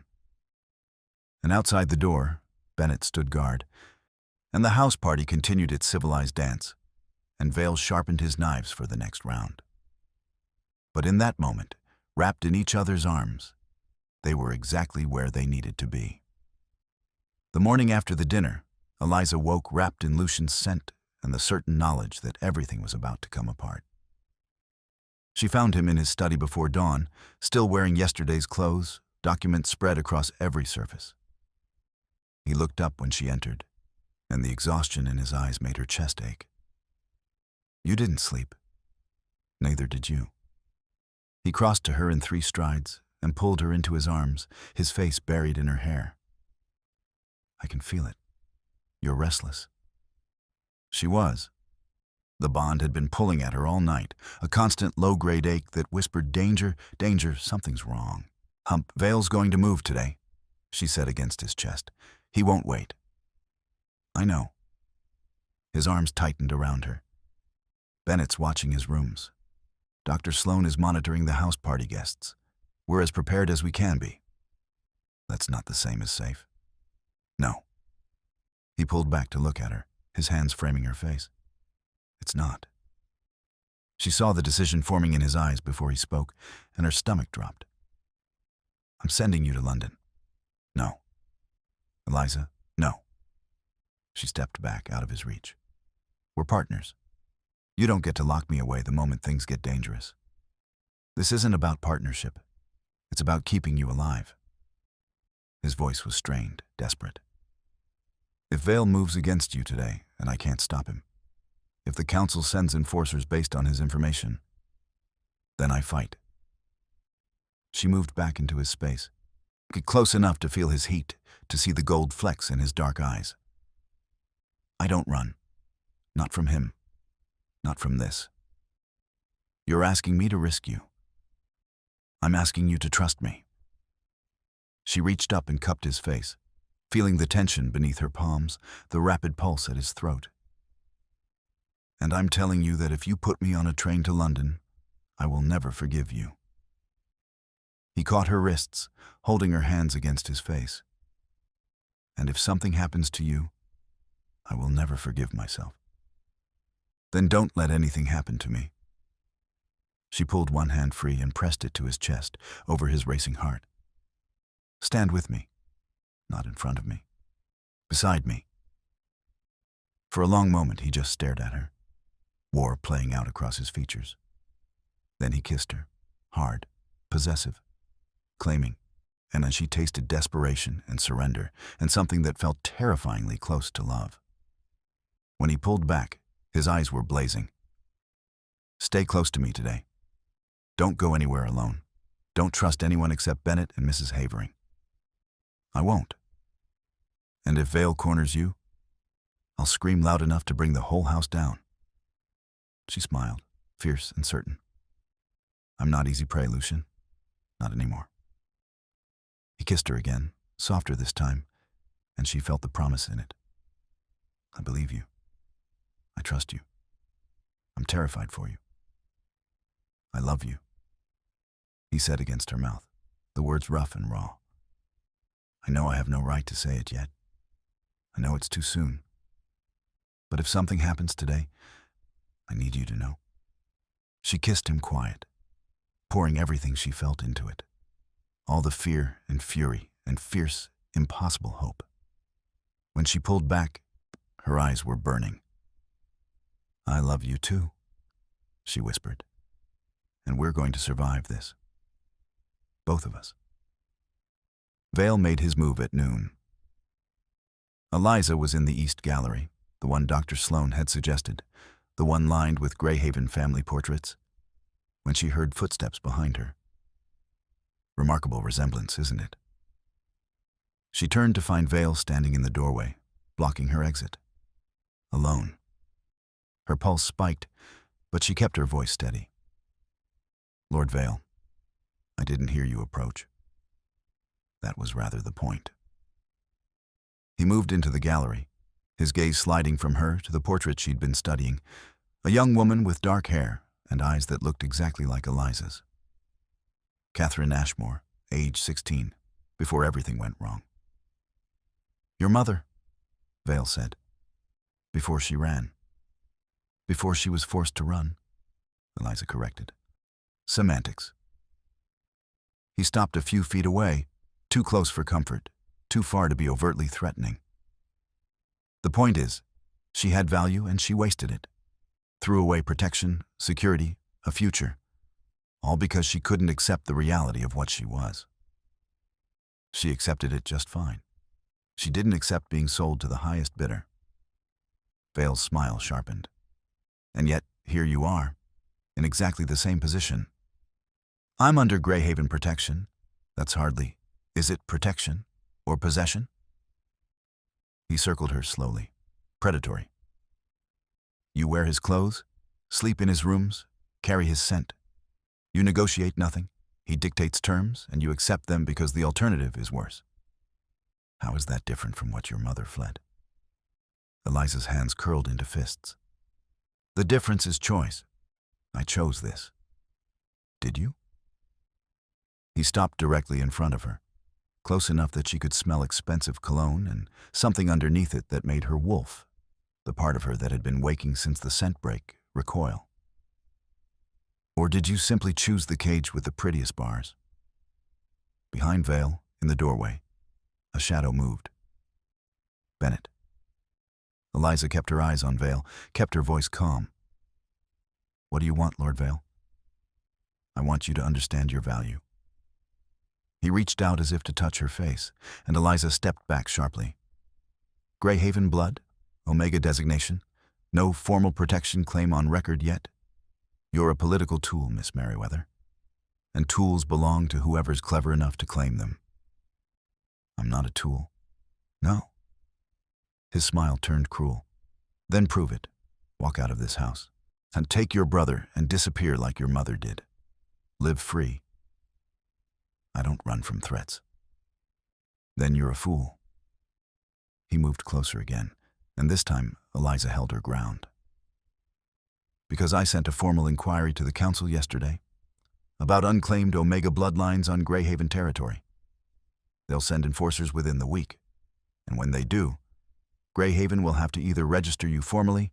And outside the door, Bennett stood guard, and the house party continued its civilized dance, and Vale sharpened his knives for the next round. But in that moment, wrapped in each other's arms, they were exactly where they needed to be. The morning after the dinner, Eliza woke wrapped in Lucian's scent and the certain knowledge that everything was about to come apart. She found him in his study before dawn, still wearing yesterday's clothes, documents spread across every surface. He looked up when she entered, and the exhaustion in his eyes made her chest ache. You didn't sleep. Neither did you. He crossed to her in 3 strides and pulled her into his arms, his face buried in her hair. I can feel it. You're restless. She was. The bond had been pulling at her all night, a constant low-grade ache that whispered, danger, danger, something's wrong. Hump, Vale's going to move today, she said against his chest. He won't wait. I know. His arms tightened around her. Bennett's watching his rooms. Dr. Sloan is monitoring the house party guests. We're as prepared as we can be. That's not the same as safe. No. He pulled back to look at her, his hands framing her face. It's not. She saw the decision forming in his eyes before he spoke, and her stomach dropped. I'm sending you to London. No. Eliza, no. She stepped back out of his reach. We're partners. You don't get to lock me away the moment things get dangerous. This isn't about partnership. It's about keeping you alive. His voice was strained, desperate. If Vale moves against you today, and I can't stop him, if the council sends enforcers based on his information, then I fight. She moved back into his space, get close enough to feel his heat, to see the gold flecks in his dark eyes. I don't run. Not from him. Not from this. You're asking me to risk you. I'm asking you to trust me. She reached up and cupped his face, feeling the tension beneath her palms, the rapid pulse at his throat. And I'm telling you that if you put me on a train to London, I will never forgive you. He caught her wrists, holding her hands against his face. And if something happens to you, I will never forgive myself. Then don't let anything happen to me. She pulled one hand free and pressed it to his chest, over his racing heart. Stand with me, not in front of me, beside me. For a long moment he just stared at her, war playing out across his features. Then he kissed her, hard, possessive, claiming, and then she tasted desperation and surrender and something that felt terrifyingly close to love. When he pulled back, his eyes were blazing. Stay close to me today. Don't go anywhere alone. Don't trust anyone except Bennett and Mrs. Havering. I won't. And if Vale corners you, I'll scream loud enough to bring the whole house down. She smiled, fierce and certain. I'm not easy prey, Lucian. Not anymore. He kissed her again, softer this time, and she felt the promise in it. I believe you. I trust you. I'm terrified for you. I love you, he said against her mouth, the words rough and raw. I know I have no right to say it yet. I know it's too soon. But if something happens today, I need you to know. She kissed him quiet, pouring everything she felt into it. All the fear and fury and fierce, impossible hope. When she pulled back, her eyes were burning. I love you too, she whispered. And we're going to survive this. Both of us. Vale made his move at noon. Eliza was in the East Gallery, the one Dr. Sloane had suggested, the one lined with Greyhaven family portraits, when she heard footsteps behind her. Remarkable resemblance, isn't it? She turned to find Vale standing in the doorway, blocking her exit. Alone. Her pulse spiked, but she kept her voice steady. Lord Vale, I didn't hear you approach. That was rather the point. He moved into the gallery, his gaze sliding from her to the portrait she'd been studying, a young woman with dark hair and eyes that looked exactly like Eliza's. Catherine Ashmore, age 16, before everything went wrong. Your mother, Vale said, before she ran. Before she was forced to run, Eliza corrected. Semantics. He stopped a few feet away, too close for comfort, too far to be overtly threatening. The point is, she had value and she wasted it. Threw away protection, security, a future, all because she couldn't accept the reality of what she was. She accepted it just fine. She didn't accept being sold to the highest bidder. Vale's smile sharpened. And yet, here you are, in exactly the same position. I'm under Greyhaven protection. That's hardly, is it protection or possession? He circled her slowly, predatory. You wear his clothes, sleep in his rooms, carry his scent. You negotiate nothing, he dictates terms, and you accept them because the alternative is worse. How is that different from what your mother fled? Eliza's hands curled into fists. The difference is choice. I chose this. Did you? He stopped directly in front of her, close enough that she could smell expensive cologne and something underneath it that made her wolf, the part of her that had been waking since the scent break, recoil. Or did you simply choose the cage with the prettiest bars? Behind Vale, in the doorway, a shadow moved. Bennett. Eliza kept her eyes on Vale, kept her voice calm. What do you want, Lord Vale? I want you to understand your value. He reached out as if to touch her face, and Eliza stepped back sharply. Greyhaven blood? Omega designation? No formal protection claim on record yet? You're a political tool, Miss Merriweather, and tools belong to whoever's clever enough to claim them. I'm not a tool. No. His smile turned cruel. Then prove it. Walk out of this house. And take your brother and disappear like your mother did. Live free. I don't run from threats. Then you're a fool. He moved closer again, and this time Eliza held her ground. Because I sent a formal inquiry to the council yesterday, about unclaimed Omega bloodlines on Greyhaven territory. They'll send enforcers within the week, and when they do, Greyhaven will have to either register you formally,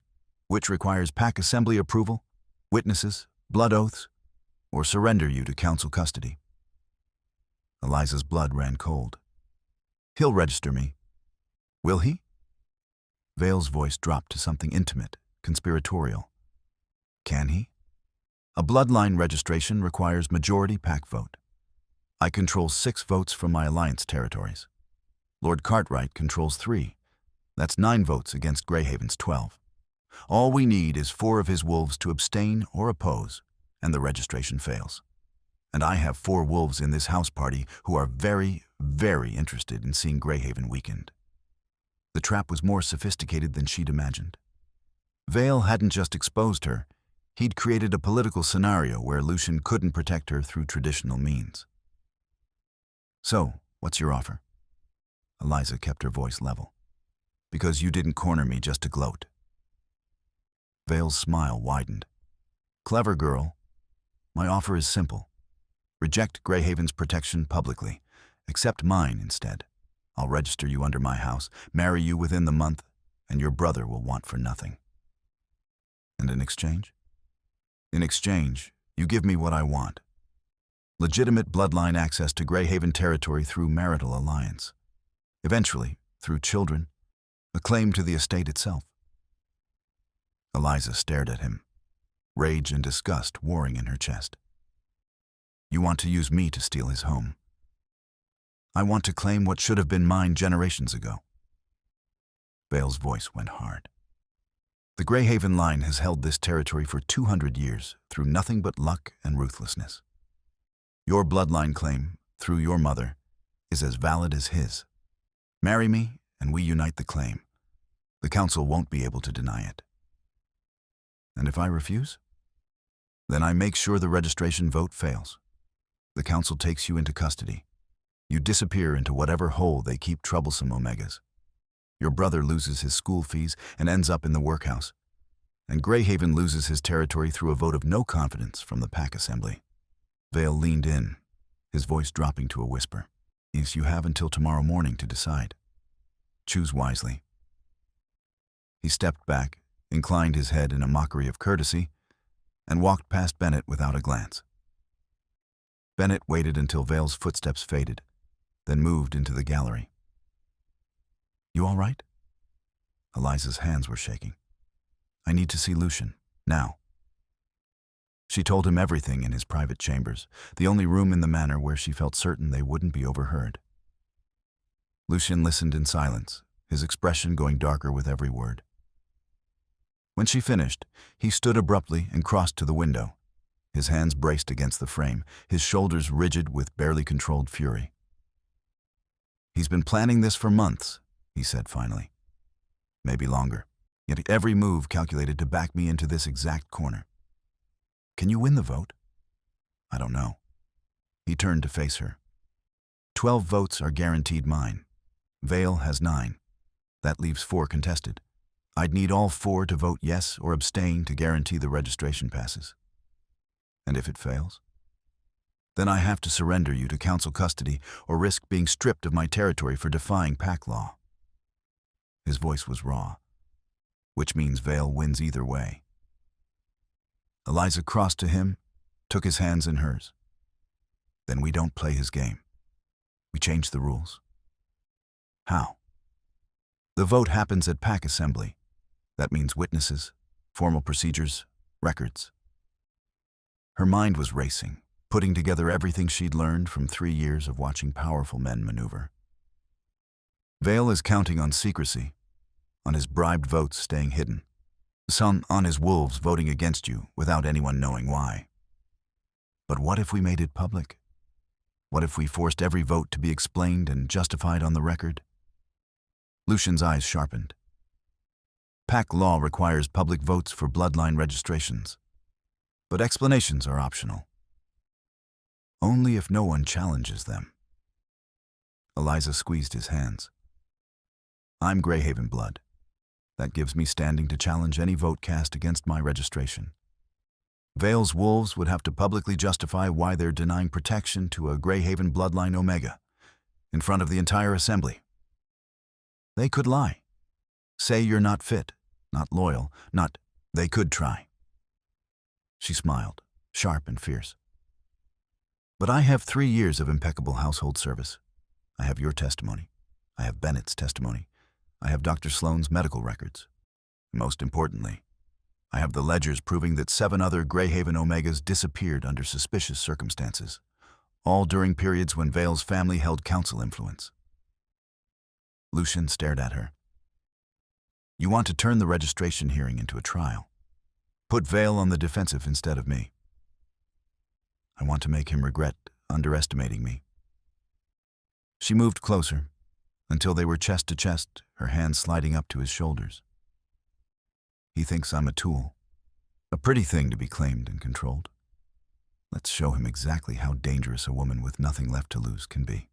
which requires pack assembly approval, witnesses, blood oaths, or surrender you to council custody. Eliza's blood ran cold. He'll register me. Will he? Vale's voice dropped to something intimate, conspiratorial. Can he? A bloodline registration requires majority pack vote. I control 6 votes from my alliance territories. Lord Cartwright controls 3. That's 9 votes against Greyhaven's 12. All we need is 4 of his wolves to abstain or oppose, and the registration fails. And I have 4 wolves in this house party who are very, very interested in seeing Greyhaven weakened. The trap was more sophisticated than she'd imagined. Vale hadn't just exposed her, he'd created a political scenario where Lucian couldn't protect her through traditional means. So, what's your offer? Eliza kept her voice level. Because you didn't corner me just to gloat. Vale's smile widened. Clever girl. My offer is simple. Reject Greyhaven's protection publicly. Accept mine instead. I'll register you under my house, marry you within the month, and your brother will want for nothing. And in exchange? In exchange, you give me what I want. Legitimate bloodline access to Greyhaven territory through marital alliance. Eventually, through children, a claim to the estate itself. Eliza stared at him, rage and disgust warring in her chest. You want to use me to steal his home. I want to claim what should have been mine generations ago. Vale's voice went hard. The Greyhaven line has held this territory for 200 years through nothing but luck and ruthlessness. Your bloodline claim, through your mother, is as valid as his. Marry me, and we unite the claim. The council won't be able to deny it. And if I refuse? Then I make sure the registration vote fails. The council takes you into custody. You disappear into whatever hole they keep troublesome Omegas. Your brother loses his school fees and ends up in the workhouse. And Greyhaven loses his territory through a vote of no confidence from the pack assembly. Vale leaned in, his voice dropping to a whisper. Yes, you have until tomorrow morning to decide. Choose wisely. He stepped back, inclined his head in a mockery of courtesy, and walked past Bennett without a glance. Bennett waited until Vale's footsteps faded, then moved into the gallery. You all right? Eliza's hands were shaking. I need to see Lucian, now. She told him everything in his private chambers, the only room in the manor where she felt certain they wouldn't be overheard. Lucian listened in silence, his expression going darker with every word. When she finished, he stood abruptly and crossed to the window, his hands braced against the frame, his shoulders rigid with barely controlled fury. He's been planning this for months, he said finally. Maybe longer, yet every move calculated to back me into this exact corner. Can you win the vote? I don't know. He turned to face her. 12 votes are guaranteed mine. Vale has 9. That leaves 4 contested. I'd need all 4 to vote yes or abstain to guarantee the registration passes. And if it fails? Then I have to surrender you to council custody or risk being stripped of my territory for defying pack law. His voice was raw, which means Vale wins either way. Eliza crossed to him, took his hands in hers. Then we don't play his game. We change the rules. How? The vote happens at pack assembly. That means witnesses, formal procedures, records. Her mind was racing, putting together everything she'd learned from 3 years of watching powerful men maneuver. Vale is counting on secrecy, on his bribed votes staying hidden, some on his wolves voting against you without anyone knowing why. But what if we made it public? What if we forced every vote to be explained and justified on the record? Lucian's eyes sharpened. Pack law requires public votes for bloodline registrations, but explanations are optional. Only if no one challenges them. Eliza squeezed his hands. I'm Greyhaven blood. That gives me standing to challenge any vote cast against my registration. Vale's wolves would have to publicly justify why they're denying protection to a Greyhaven bloodline Omega in front of the entire assembly. They could lie. Say you're not fit, not loyal, not... They could try. She smiled, sharp and fierce. But I have 3 years of impeccable household service. I have your testimony. I have Bennett's testimony. I have Dr. Sloane's medical records. Most importantly, I have the ledgers proving that 7 other Greyhaven Omegas disappeared under suspicious circumstances, all during periods when Vale's family held council influence. Lucien stared at her. You want to turn the registration hearing into a trial. Put Vale on the defensive instead of me. I want to make him regret underestimating me. She moved closer, until they were chest to chest, her hands sliding up to his shoulders. He thinks I'm a tool, a pretty thing to be claimed and controlled. Let's show him exactly how dangerous a woman with nothing left to lose can be.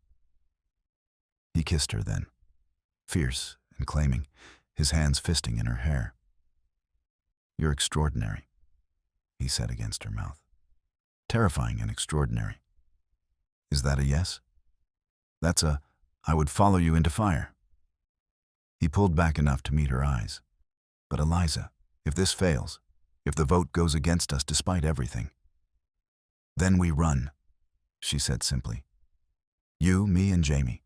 He kissed her then, fierce and claiming, his hands fisting in her hair. You're extraordinary, he said against her mouth. Terrifying and extraordinary. Is that a yes? That's a, I would follow you into fire. He pulled back enough to meet her eyes. But Eliza, if this fails, if the vote goes against us despite everything, then we run, she said simply. You, me, and Jamie.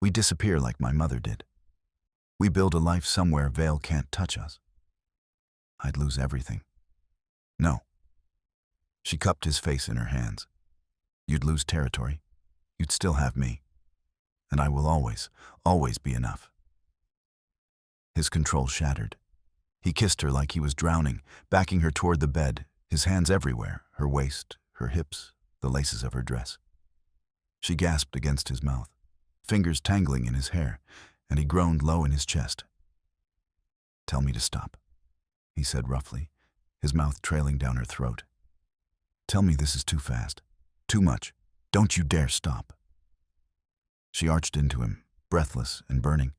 We disappear like my mother did. We build a life somewhere Vale can't touch us. I'd lose everything. No. She cupped his face in her hands. You'd lose territory. You'd still have me. And I will always, always be enough. His control shattered. He kissed her like he was drowning, backing her toward the bed, his hands everywhere, her waist, her hips, the laces of her dress. She gasped against his mouth, fingers tangling in his hair, and he groaned low in his chest. Tell me to stop, he said roughly, his mouth trailing down her throat. Tell me this is too fast, too much. Don't you dare stop. She arched into him, breathless and burning.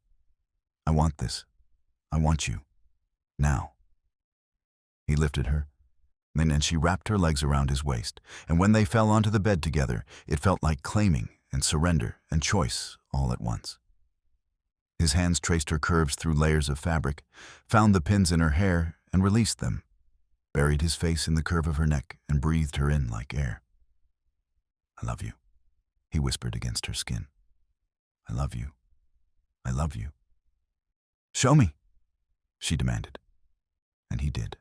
I want this. I want you. Now. He lifted her, and she wrapped her legs around his waist, and when they fell onto the bed together, it felt like claiming and surrender and choice all at once. His hands traced her curves through layers of fabric, found the pins in her hair and released them, buried his face in the curve of her neck and breathed her in like air. I love you, he whispered against her skin. I love you. I love you. Show me, she demanded. And he did.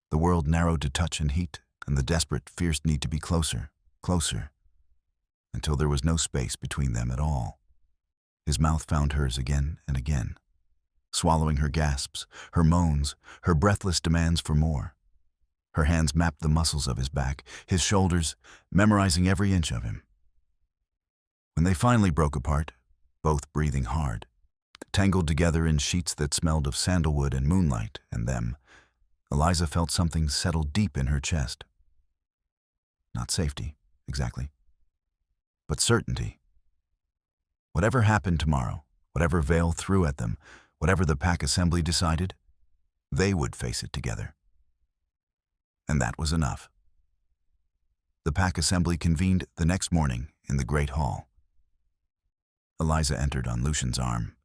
The world narrowed to touch and heat, and the desperate, fierce need to be closer, closer, until there was no space between them at all. His mouth found hers again and again, swallowing her gasps, her moans, her breathless demands for more. Her hands mapped the muscles of his back, his shoulders, memorizing every inch of him. When they finally broke apart, both breathing hard, tangled together in sheets that smelled of sandalwood and moonlight and them, Eliza felt something settle deep in her chest. Not safety, exactly, but certainty. Whatever happened tomorrow, whatever Vale threw at them, whatever the pack assembly decided, they would face it together. And that was enough. The pack assembly convened the next morning in the Great Hall. Eliza entered on Lucien's arm,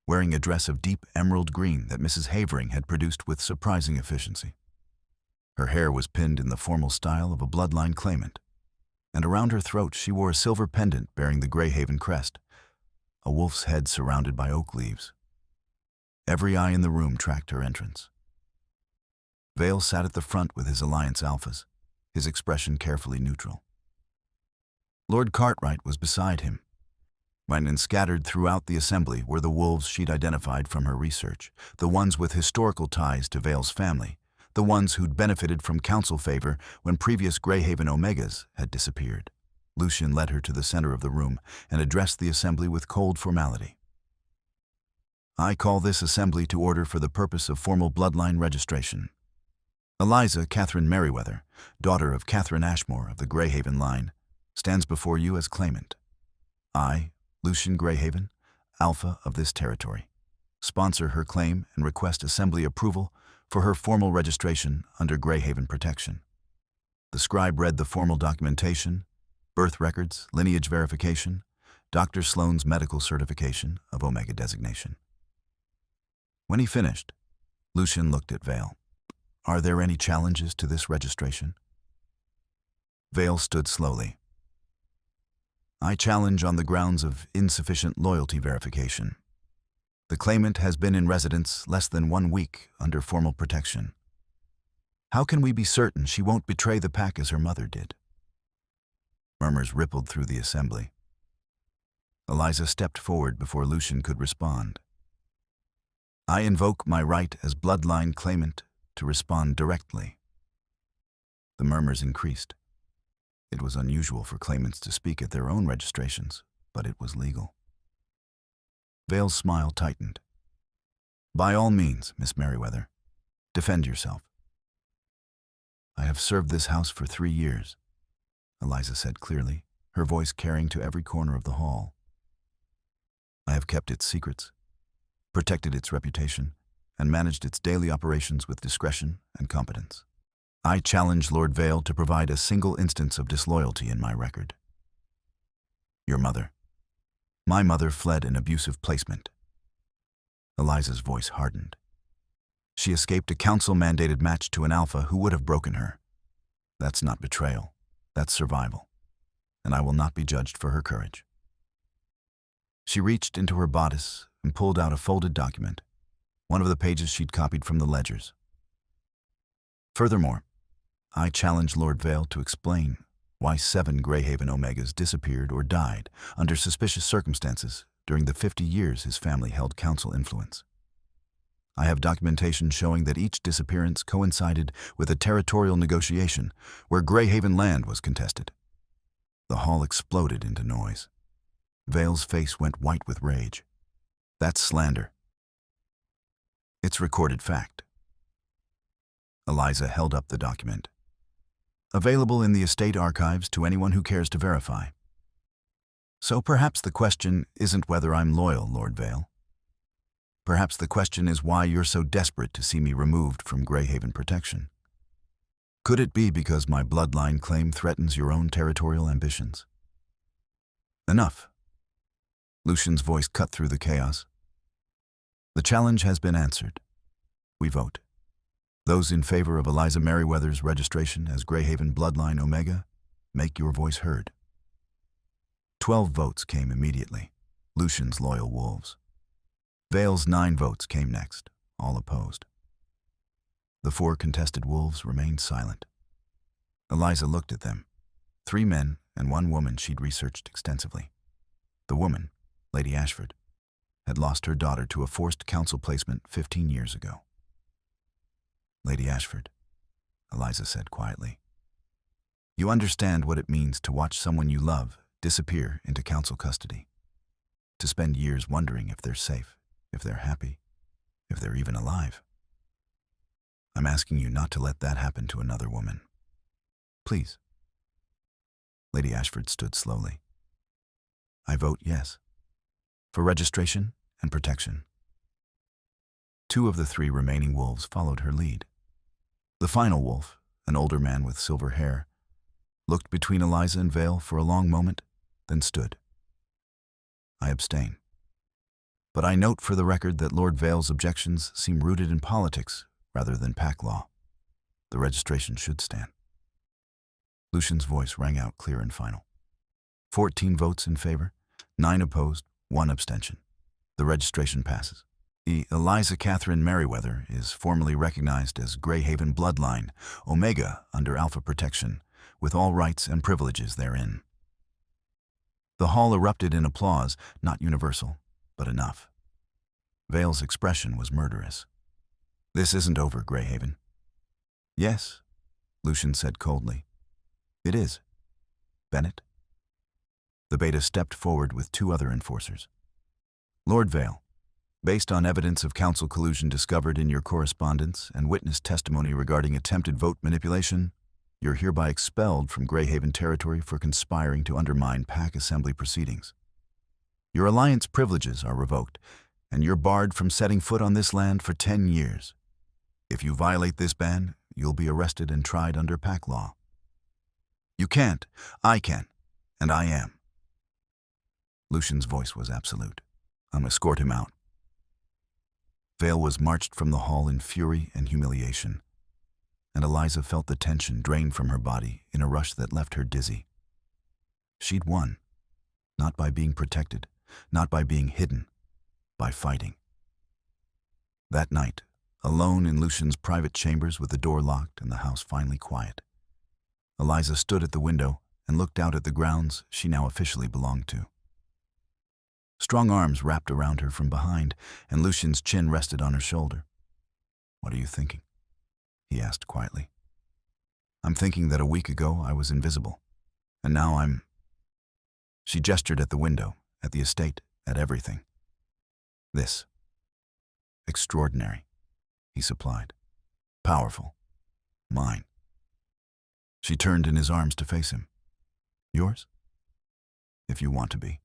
wearing a dress of deep emerald green that Mrs. Havering had produced with surprising efficiency. Her hair was pinned in the formal style of a bloodline claimant, and around her throat she wore a silver pendant bearing the Greyhaven crest, a wolf's head surrounded by oak leaves. Every eye in the room tracked her entrance. Vale sat at the front with his Alliance Alphas, his expression carefully neutral. Lord Cartwright was beside him, and scattered throughout the assembly were the wolves she'd identified from her research, the ones with historical ties to Vale's family, the ones who'd benefited from council favor when previous Greyhaven Omegas had disappeared. Lucien led her to the center of the room and addressed the assembly with cold formality. I call this assembly to order for the purpose of formal bloodline registration. Eliza Catherine Merriweather, daughter of Catherine Ashmore of the Greyhaven line, stands before you as claimant. I, Lucien Greyhaven, Alpha of this territory, sponsor her claim and request assembly approval for her formal registration under Greyhaven protection. The scribe read the formal documentation, birth records, lineage verification, Dr. Sloane's medical certification of Omega designation. When he finished, Lucian looked at Vale. Are there any challenges to this registration? Vale stood slowly. I challenge on the grounds of insufficient loyalty verification. The claimant has been in residence less than 1 week under formal protection. How can we be certain she won't betray the pack as her mother did? Murmurs rippled through the assembly. Eliza stepped forward before Lucian could respond. I invoke my right as bloodline claimant to respond directly. The murmurs increased. It was unusual for claimants to speak at their own registrations, but it was legal. Vale's smile tightened. By all means, Miss Merriweather, defend yourself. I have served this house for 3 years, Eliza said clearly, her voice carrying to every corner of the hall. I have kept its secrets, protected its reputation, and managed its daily operations with discretion and competence. I challenge Lord Vale to provide a single instance of disloyalty in my record. Your mother. My mother fled an abusive placement. Eliza's voice hardened. She escaped a council-mandated match to an alpha who would have broken her. That's not betrayal. That's survival. And I will not be judged for her courage. She reached into her bodice and pulled out a folded document, one of the pages she'd copied from the ledgers. Furthermore, I challenge Lord Vale to explain why 7 Greyhaven Omegas disappeared or died under suspicious circumstances during the 50 years his family held council influence. I have documentation showing that each disappearance coincided with a territorial negotiation where Greyhaven land was contested. The hall exploded into noise. Vale's face went white with rage. That's slander. It's recorded fact. Eliza held up the document. Available in the estate archives to anyone who cares to verify. So perhaps the question isn't whether I'm loyal, Lord Vale. Perhaps the question is why you're so desperate to see me removed from Greyhaven protection. Could it be because my bloodline claim threatens your own territorial ambitions? Enough. Lucian's voice cut through the chaos. The challenge has been answered. We vote. Those in favor of Eliza Merriweather's registration as Greyhaven Bloodline Omega, make your voice heard. 12 votes came immediately, Lucian's loyal wolves. Vale's 9 votes came next, all opposed. The 4 contested wolves remained silent. Eliza looked at them, 3 men and 1 woman she'd researched extensively. The woman, Lady Ashford, had lost her daughter to a forced council placement 15 years ago. Lady Ashford, Eliza said quietly, you understand what it means to watch someone you love disappear into council custody, to spend years wondering if they're safe, if they're happy, if they're even alive. I'm asking you not to let that happen to another woman. Please. Lady Ashford stood slowly. I vote yes, for registration and protection. 2 of the 3 remaining wolves followed her lead. The final wolf, an older man with silver hair, looked between Eliza and Vale for a long moment, then stood. I abstain. But I note for the record that Lord Vale's objections seem rooted in politics rather than pack law. The registration should stand. Lucian's voice rang out clear and final. 14 votes in favor, 9 opposed, 1 abstention. The registration passes. Eliza Catherine Merriweather is formally recognized as Greyhaven Bloodline, Omega under Alpha protection, with all rights and privileges therein. The hall erupted in applause, not universal, but enough. Vale's expression was murderous. This isn't over, Greyhaven. Yes, Lucian said coldly. It is. Bennett. The beta stepped forward with 2 other enforcers. Lord Vale, based on evidence of council collusion discovered in your correspondence and witness testimony regarding attempted vote manipulation, you're hereby expelled from Greyhaven territory for conspiring to undermine pack assembly proceedings. Your alliance privileges are revoked, and you're barred from setting foot on this land for 10 years. If you violate this ban, you'll be arrested and tried under pack law. You can't. I can. And I am. Lucian's voice was absolute. Escort him out. Vale was marched from the hall in fury and humiliation, and Eliza felt the tension drain from her body in a rush that left her dizzy. She'd won, not by being protected, not by being hidden, by fighting. That night, alone in Lucian's private chambers with the door locked and the house finally quiet, Eliza stood at the window and looked out at the grounds she now officially belonged to. Strong arms wrapped around her from behind, and Lucian's chin rested on her shoulder. "What are you thinking?" he asked quietly. "I'm thinking that a week ago I was invisible, and now I'm—" She gestured at the window, at the estate, at everything. "This. Extraordinary," he supplied. "Powerful. Mine." She turned in his arms to face him. "Yours? If you want to be."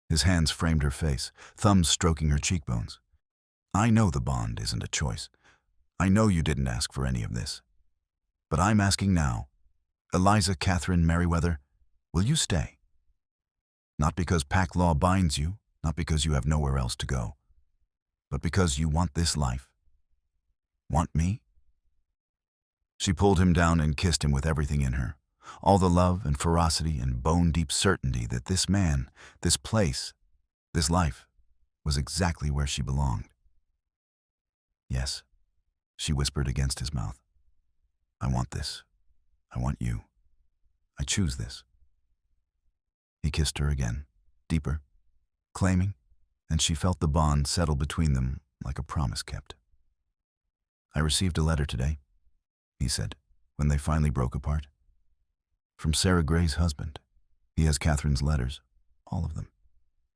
His hands framed her face, thumbs stroking her cheekbones. "I know the bond isn't a choice. I know you didn't ask for any of this. But I'm asking now, Eliza Catherine Merriweather, will you stay? Not because pack law binds you, not because you have nowhere else to go, but because you want this life. Want me?" She pulled him down and kissed him with everything in her, all the love and ferocity and bone-deep certainty that this man, this place, this life, was exactly where she belonged. "Yes," she whispered against his mouth. "I want this. I want you. I choose this." He kissed her again, deeper, claiming, and she felt the bond settle between them like a promise kept. "I received a letter today," he said, when they finally broke apart. "From Sarah Gray's husband. He has Catherine's letters, all of them.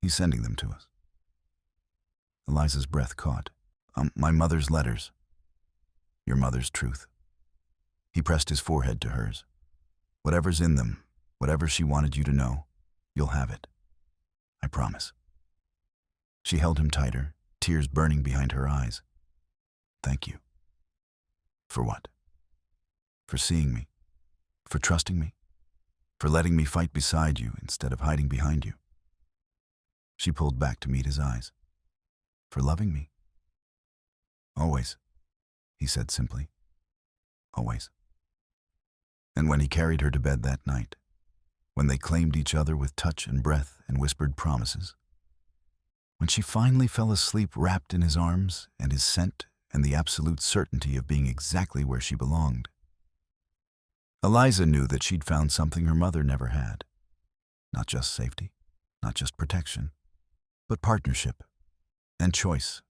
He's sending them to us." Eliza's breath caught. My mother's letters. Your mother's truth." He pressed his forehead to hers. "Whatever's in them, whatever she wanted you to know, you'll have it. I promise." She held him tighter, tears burning behind her eyes. "Thank you." "For what?" "For seeing me. For trusting me. For letting me fight beside you instead of hiding behind you." She pulled back to meet his eyes. "For loving me." "Always," he said simply. "Always." And when he carried her to bed that night, when they claimed each other with touch and breath and whispered promises, when she finally fell asleep wrapped in his arms and his scent and the absolute certainty of being exactly where she belonged, Eliza knew that she'd found something her mother never had. Not just safety, not just protection, but partnership and choice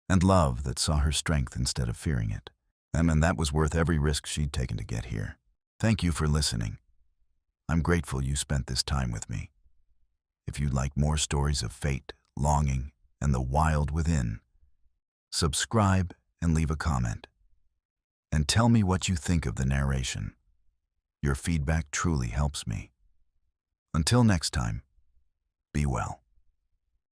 and love that saw her strength instead of fearing it. And that was worth every risk she'd taken to get here. Thank you for listening. I'm grateful you spent this time with me. If you'd like more stories of fate, longing, and the wild within, subscribe and leave a comment. And tell me what you think of the narration. Your feedback truly helps me. Until next time, be well.